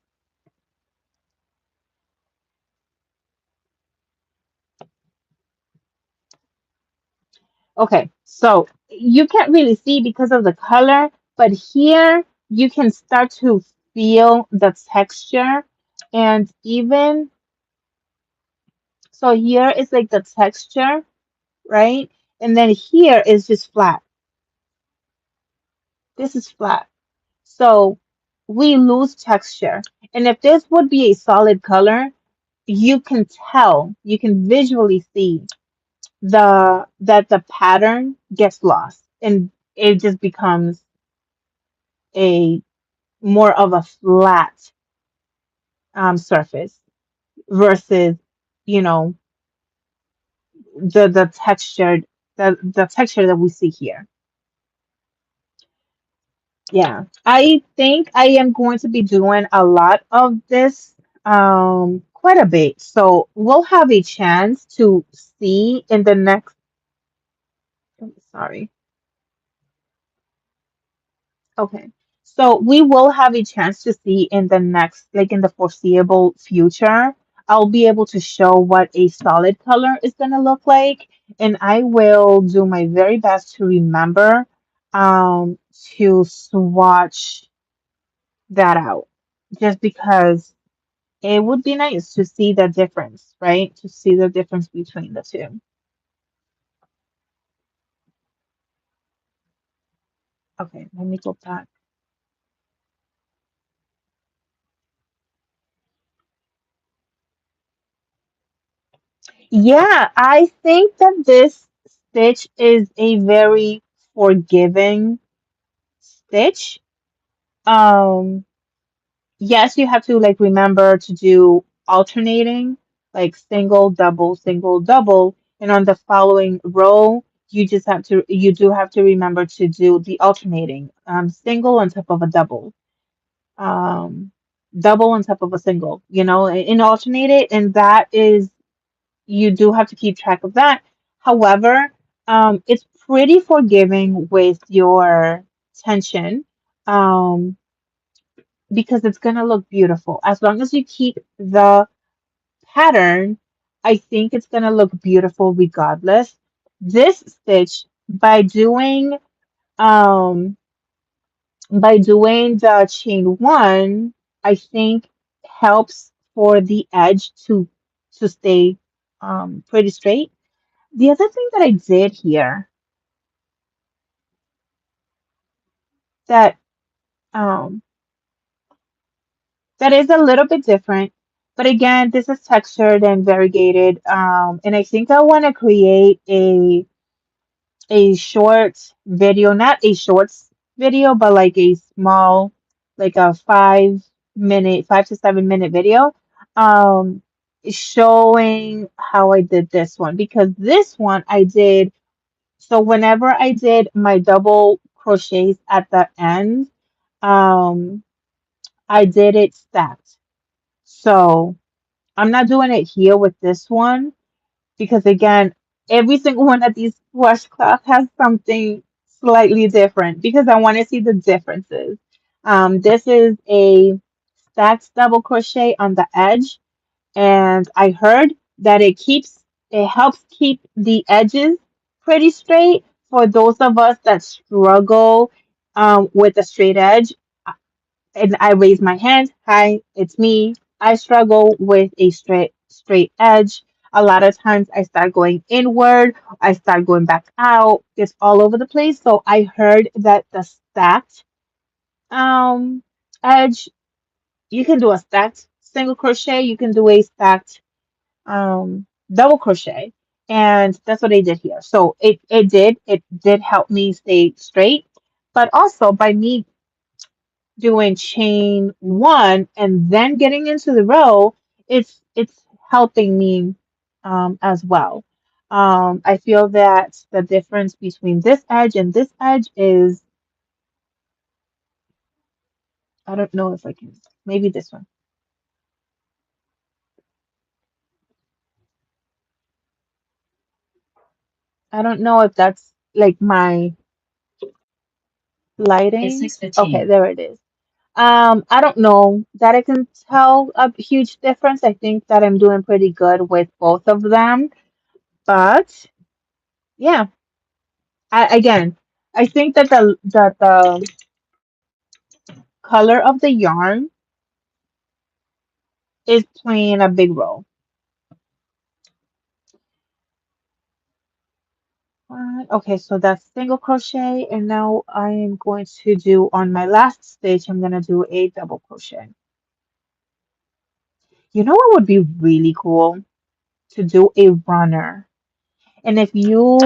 Okay, so you can't really see because of the color, but here you can start to feel the texture. And even so, here is like the texture, right? And then here is just flat. This is flat. So we lose texture. And if this would be a solid color, you can tell, you can visually see the pattern gets lost and it just becomes a more of a flat surface versus, you know, the textured the texture that we see here. Yeah, I think I am going to be doing a lot of this, quite a bit. So we'll have a chance to see in the next, sorry. Okay. So we will have a chance to see in the next, like in the foreseeable future. I'll be able to show what a solid color is going to look like, and I will do my very best to remember to swatch that out. Just because it would be nice to see the difference, right? To see the difference between the two. Okay, let me go back. Yeah, I think that this stitch is a very forgiving stitch. Um, yes, you have to like remember to do alternating, like single, double, and on the following row, you do have to remember to do the alternating, single on top of a double, um, double on top of a single, and alternate it, and that is you do have to keep track of that. However, it's pretty forgiving with your tension, um, because it's going to look beautiful. As long as you keep the pattern, I think it's going to look beautiful regardless. This stitch, um, by doing the chain one, I think helps for the edge to stay pretty straight. The other thing that I did here that um, that is a little bit different, but again, this is textured and variegated, and I think I want to create a short video, not a shorts video, but like a small, like a 5 minute, 5 to 7 minute video, um, showing how I did this one because this one I did. So whenever I did my double crochets at the end, um, I did it stacked. So I'm not doing it here with this one because again, every single one of these washcloths has something slightly different because I want to see the differences. This is a stacked double crochet on the edge, and I heard that it helps keep the edges pretty straight for those of us that struggle with a straight edge. And I raise my hand. Hi, it's me. I struggle with a straight edge. A lot of times I start going inward, I start going back out. It's all over the place. So I heard that the stacked um edge, you can do a stacked single crochet, you can do a stacked double crochet. And that's what I did here. So it did help me stay straight. But also by me doing chain one and then getting into the row, it's helping me as well. I feel that the difference between this edge and this edge is, I don't know if I can, maybe this one. I don't know if that's like my lighting. Okay, there it is. I don't know that I can tell a huge difference. I think that I'm doing pretty good with both of them, but yeah, again, I think that the color of the yarn is playing a big role. Okay, so that's single crochet, and now I am going to do on my last stitch, I'm gonna do a double crochet. You know what would be really cool? To do a runner. And if you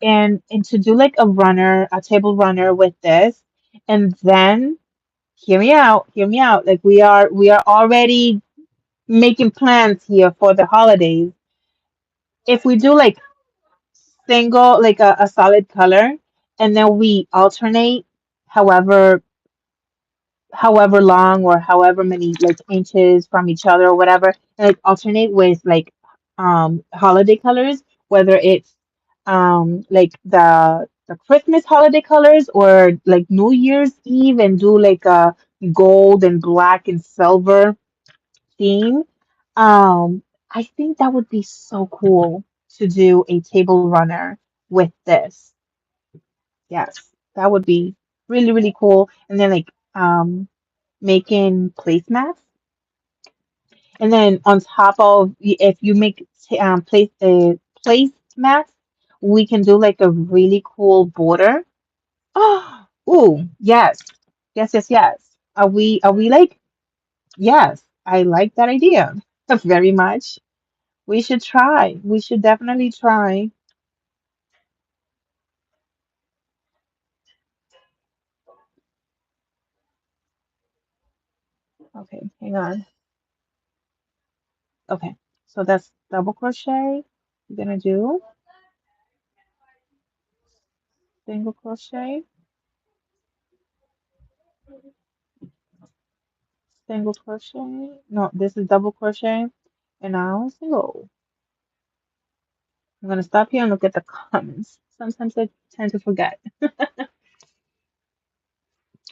and to do like a runner, a table runner with this, and then hear me out. Like we are already making plans here for the holidays. If we do like single, like a solid color, and then we alternate however long or however many like inches from each other or whatever, and like alternate with like holiday colors, whether it's like the Christmas holiday colors or like New Year's Eve, and do like a gold and black and silver theme. I think that would be so cool to do a table runner with this. Yes, that would be really, really cool. And then like making placemats. And then on top of, if you make placemats, we can do like a really cool border. Oh, ooh, yes. Yes, yes, yes. Are we like, yes, I like that idea very much. We should try. We should definitely try. Okay, hang on. Okay, so that's double crochet. We're gonna do single crochet, single crochet. No, this is double crochet, and now single. I'm gonna stop here and look at the comments. Sometimes I tend to forget.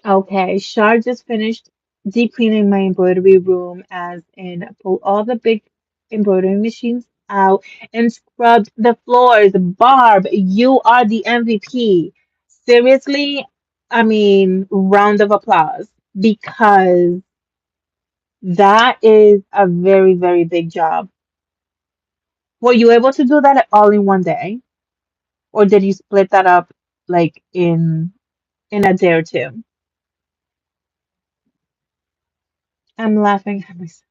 Okay, Shar just finished deep cleaning my embroidery room as in pull all the big embroidery machines out and scrubbed the floors. Barb, you are the MVP. Seriously, I mean, round of applause because that is a very, very big job. Were you able to do that all in one day, or did you split that up like in a day or two? I'm laughing at myself.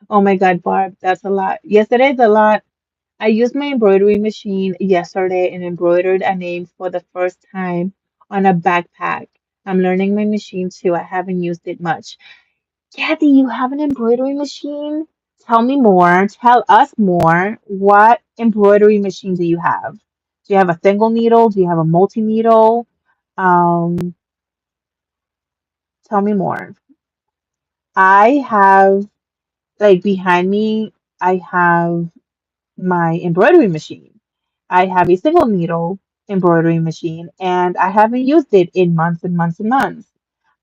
Oh my God, Barb, that's a lot. Yes, it is a lot. I used my embroidery machine yesterday and embroidered a name for the first time on a backpack. I'm learning my machine too. I haven't used it much. Kathy, you have an embroidery machine? Tell me more. Tell us more. What embroidery machine do you have? Do you have a single needle? Do you have a multi-needle? Um, Tell me more. I have, like behind me, I have my embroidery machine. I have a single needle embroidery machine, and I haven't used it in months and months and months.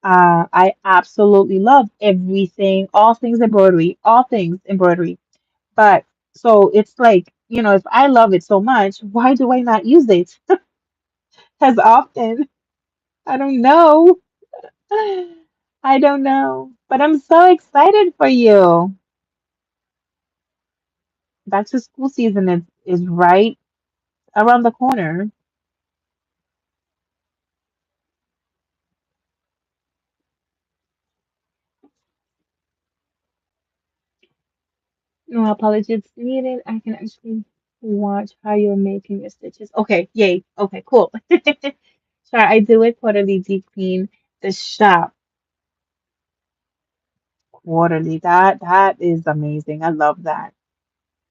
I absolutely love everything, all things embroidery, all things embroidery. But so it's like, if I love it so much, why do I not use it as often? I don't know. I don't know, but I'm so excited for you. Back to school season is right around the corner. No apologies needed. I can actually watch how you're making your stitches. Okay, yay. Okay, cool. Sure, I do it quarterly deep clean the shop quarterly. That is amazing. I love that.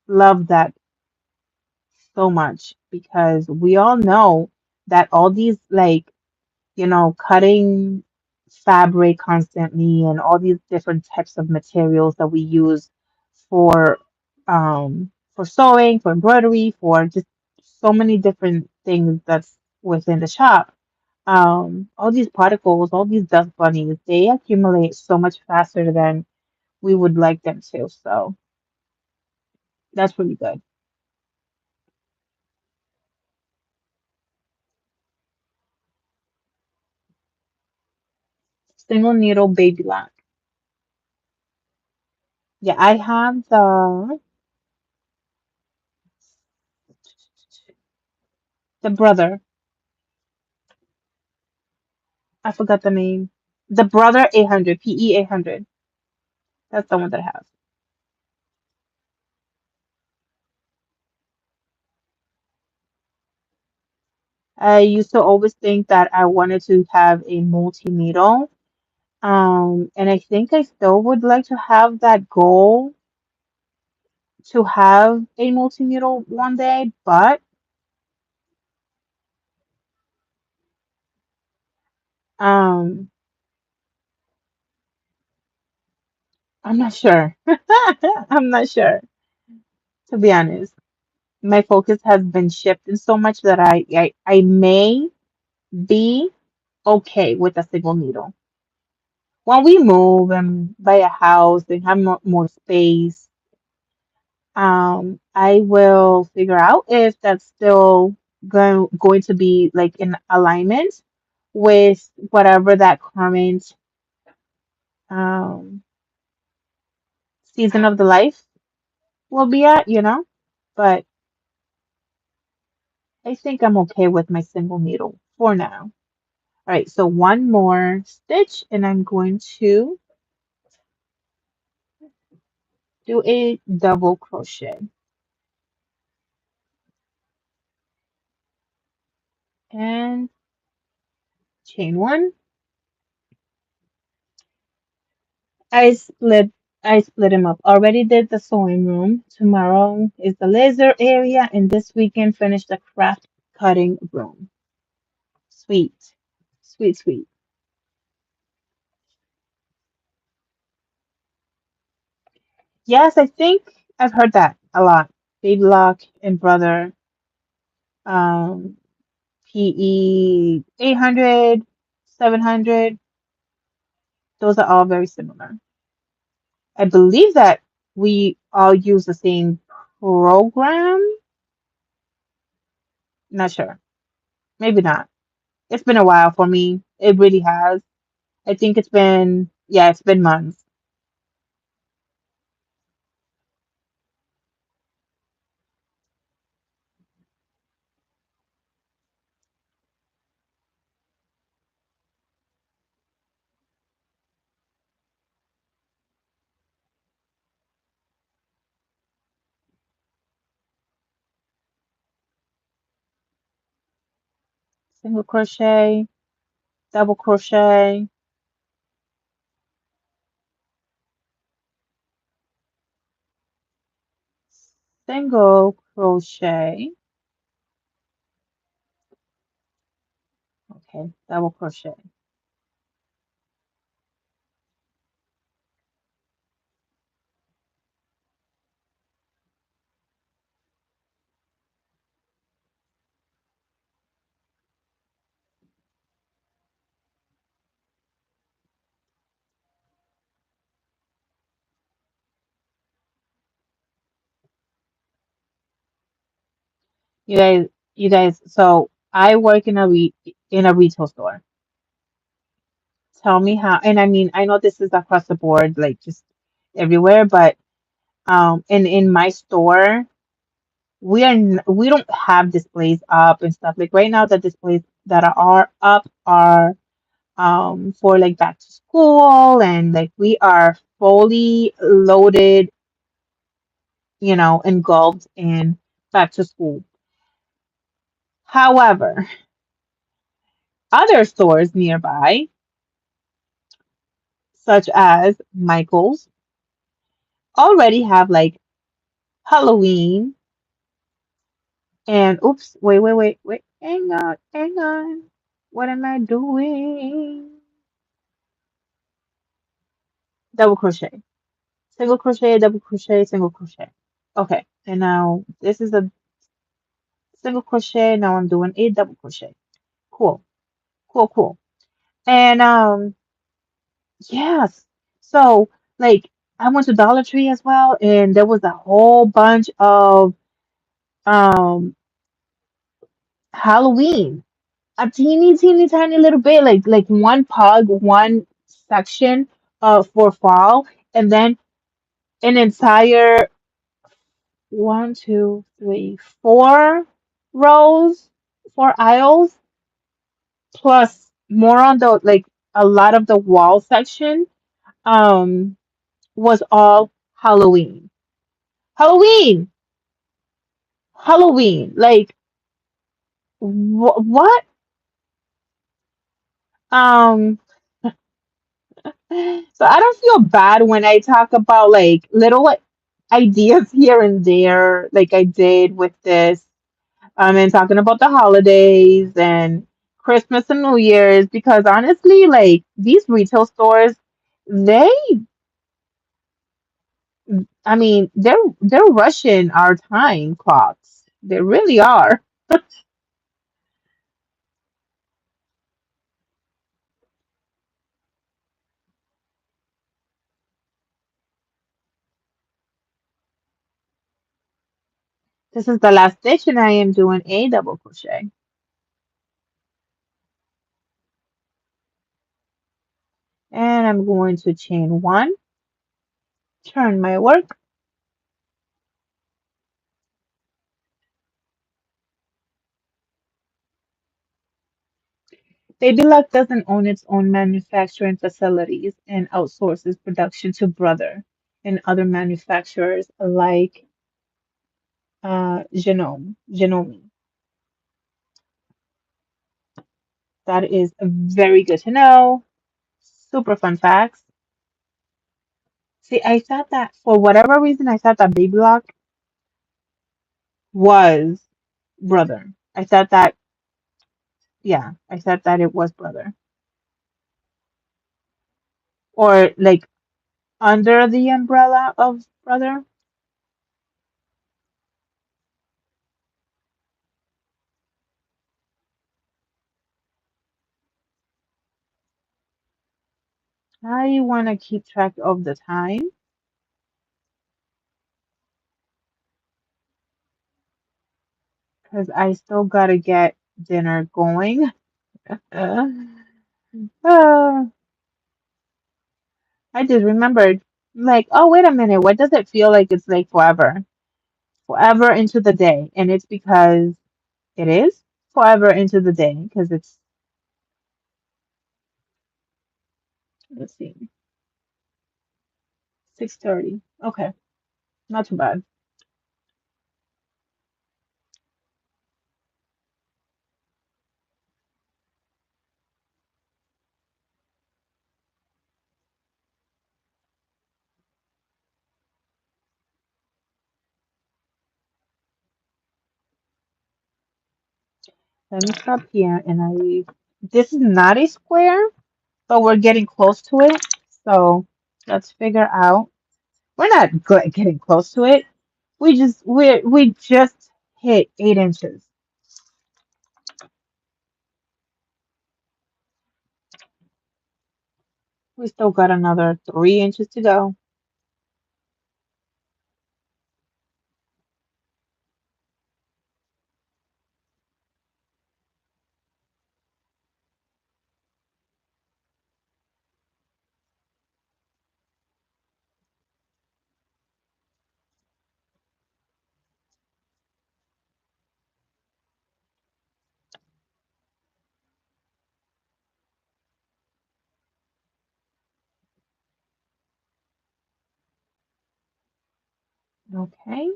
Love that so much because we all know that all these cutting fabric constantly and all these different types of materials that we use for for sewing, for embroidery, for just so many different things that's within the shop. All these particles, all these dust bunnies, they accumulate so much faster than we would like them to. So that's really good. Single needle baby lock. Yeah, I have the brother. I forgot the name. The brother 800, PE 800. That's the one that I have. I used to always think that I wanted to have a multi-needle. And I think I still would like to have that goal to have a multi-needle one day, but um, I'm not sure. I'm not sure, to be honest. My focus has been shifted so much that I may be okay with a single needle. When we move and buy a house and have more space, I will figure out if that's still going to be like in alignment with whatever that current um, season of the life will be at. But I think I'm okay with my single needle for now. All right, so one more stitch, and I'm going to do a double crochet and chain one. I split I split him up. Already did the sewing room. Tomorrow is the laser area, and this weekend finish the craft cutting room. Sweet. Sweet, sweet. Yes, I think I've heard that a lot. Baby Lock and Brother, um, PE 800, 700. Those are all very similar. I believe that we all use the same program. Not sure. Maybe not. It's been a while for me. It really has. I think yeah, it's been months. Single crochet, double crochet, single crochet, okay, double crochet. You guys, you guys. So I work in a retail store. Tell me how, and I mean, I know this is across the board, like just everywhere, but in my store, we don't have displays up and stuff. Like right now, the displays that are up are for like back to school, and like we are fully loaded, engulfed in back to school. However, other stores nearby, such as Michael's, already have like Halloween and oops, wait, hang on. What am I doing? Double crochet, single crochet, double crochet, single crochet. Okay, and now this is a single crochet. Now I'm doing a double crochet. Cool, cool, cool. And yes. So like I went to Dollar Tree as well, and there was a whole bunch of um Halloween. A teeny tiny little bit, like one pug, one section for fall, and then an entire one, two, three, four rows, four aisles, plus more on the like a lot of the wall section um was all Halloween. Halloween, Halloween. Like what? Um, so I don't feel bad when I talk about like little like, ideas here and there, like I did with this, and talking about the holidays and Christmas and New Year's, because honestly, like these retail stores, they, I mean, they're rushing our time clocks. They really are. This is the last stitch and I am doing a double crochet. And I'm going to chain one, turn my work. Baby Luck doesn't own its own manufacturing facilities and outsources production to Brother and other manufacturers like Genome. That is very good to know. Super fun facts. See, I thought that for whatever reason, I thought that Baby Lock was Brother. I thought that, yeah, I thought that it was Brother. Or like under the umbrella of Brother. I want to keep track of the time because I still got to get dinner going. Uh, uh, I just remembered, like, oh, wait a minute. What does it feel like it's like forever? Forever into the day. And it's because it is forever into the day because it's, let's see, 6:30. Okay, not too bad. Let me stop here and this is not a square, but we're getting close to it. So let's figure out. We're not good getting close to it. We just hit 8 inches. We still got another 3 inches to go. Okay.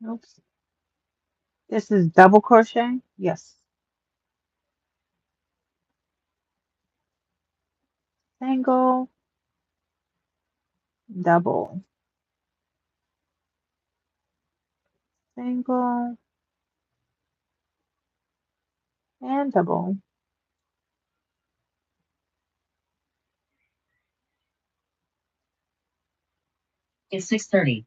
Oops. This is double crochet. Yes. Single, double, single, and double. It's 6:30.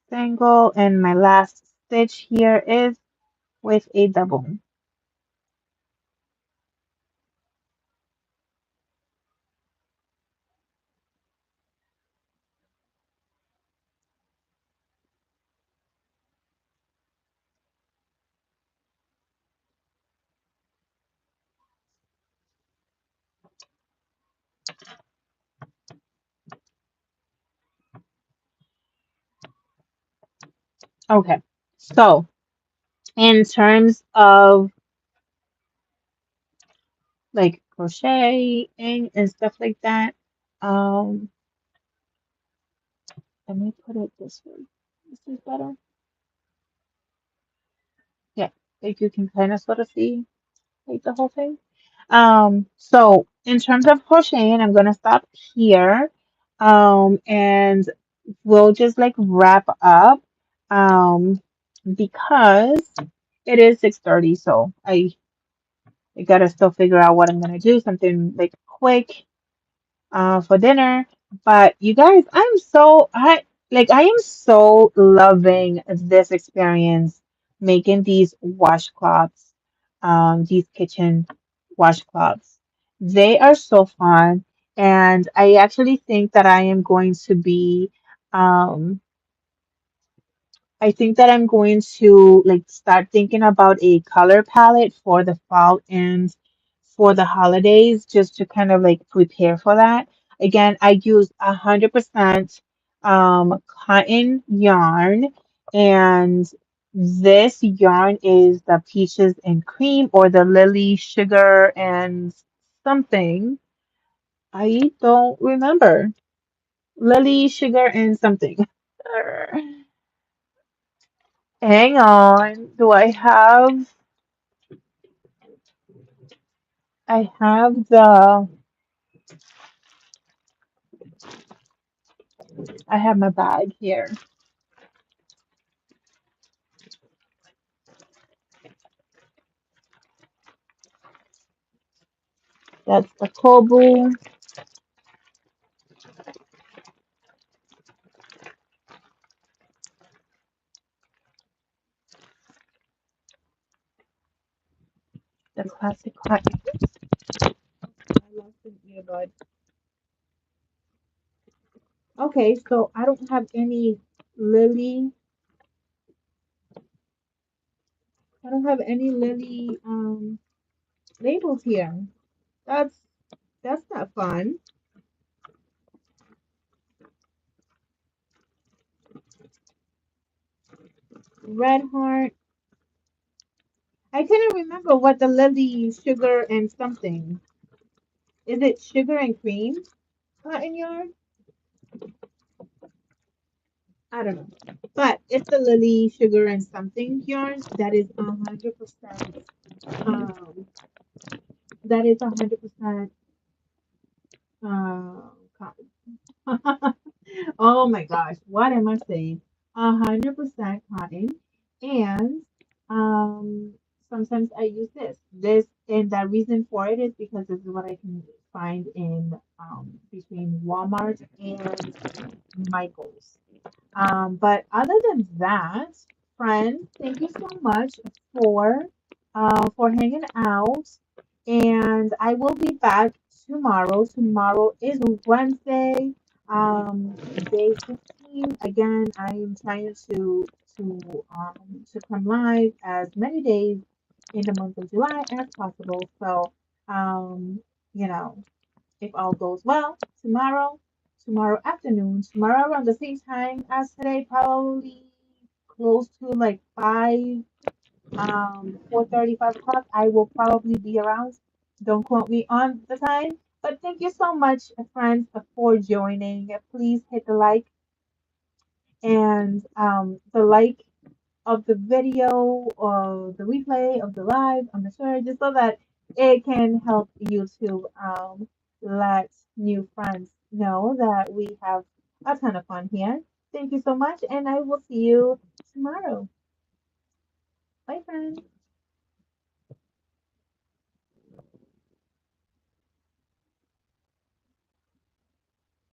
Single, and my last stitch here is with a double. Okay. So, in terms of like crocheting and stuff like that, um, let me put it this way. This is better. Yeah, like you can kind of sort of see like the whole thing. So in terms of crocheting, I'm gonna stop here. And we'll just like wrap up. Um, because it is 6:30, so I gotta still figure out what I'm gonna do, something like quick for dinner. But you guys, I am so loving this experience making these washcloths, these kitchen washcloths. They are so fun, and I actually think that I am going to be um I think that I'm going to like start thinking about a color palette for the fall and for the holidays just to kind of like prepare for that. Again, I use 100% cotton yarn, and this yarn is the peaches and cream or the lily sugar and something. I don't remember. Lily sugar and something. Hang on. I have I have my bag here. That's the Kobu, the classic cotton. I lost an earbud. Okay, so I don't have any lily. I don't have any lily labels here. That's that's not fun. Red heart. I couldn't remember what the lily sugar and something. Is it sugar and cream cotton yarn? I don't know. But it's the lily sugar and something yarn that is 100% um that is 100% cotton. Oh my gosh, what am I saying? 100% cotton. And um sometimes I use this, and the reason for it is because this is what I can find in between Walmart and Michael's. But other than that, friends, thank you so much for hanging out. And I will be back tomorrow. Tomorrow is Wednesday, day 15. stream. Again, I am trying to come live as many days in the month of July as possible. So, um, you know, if all goes well, tomorrow afternoon, tomorrow around the same time as today, probably close to like 4:30, 5 o'clock, I will probably be around. Don't quote me on the time. But thank you so much, friends, for joining. Please hit the like and the like of the video or the replay of the live on the show, just so that it can help YouTube let new friends know that we have a ton of fun here. Thank you so much, and I will see you tomorrow. Bye, friends.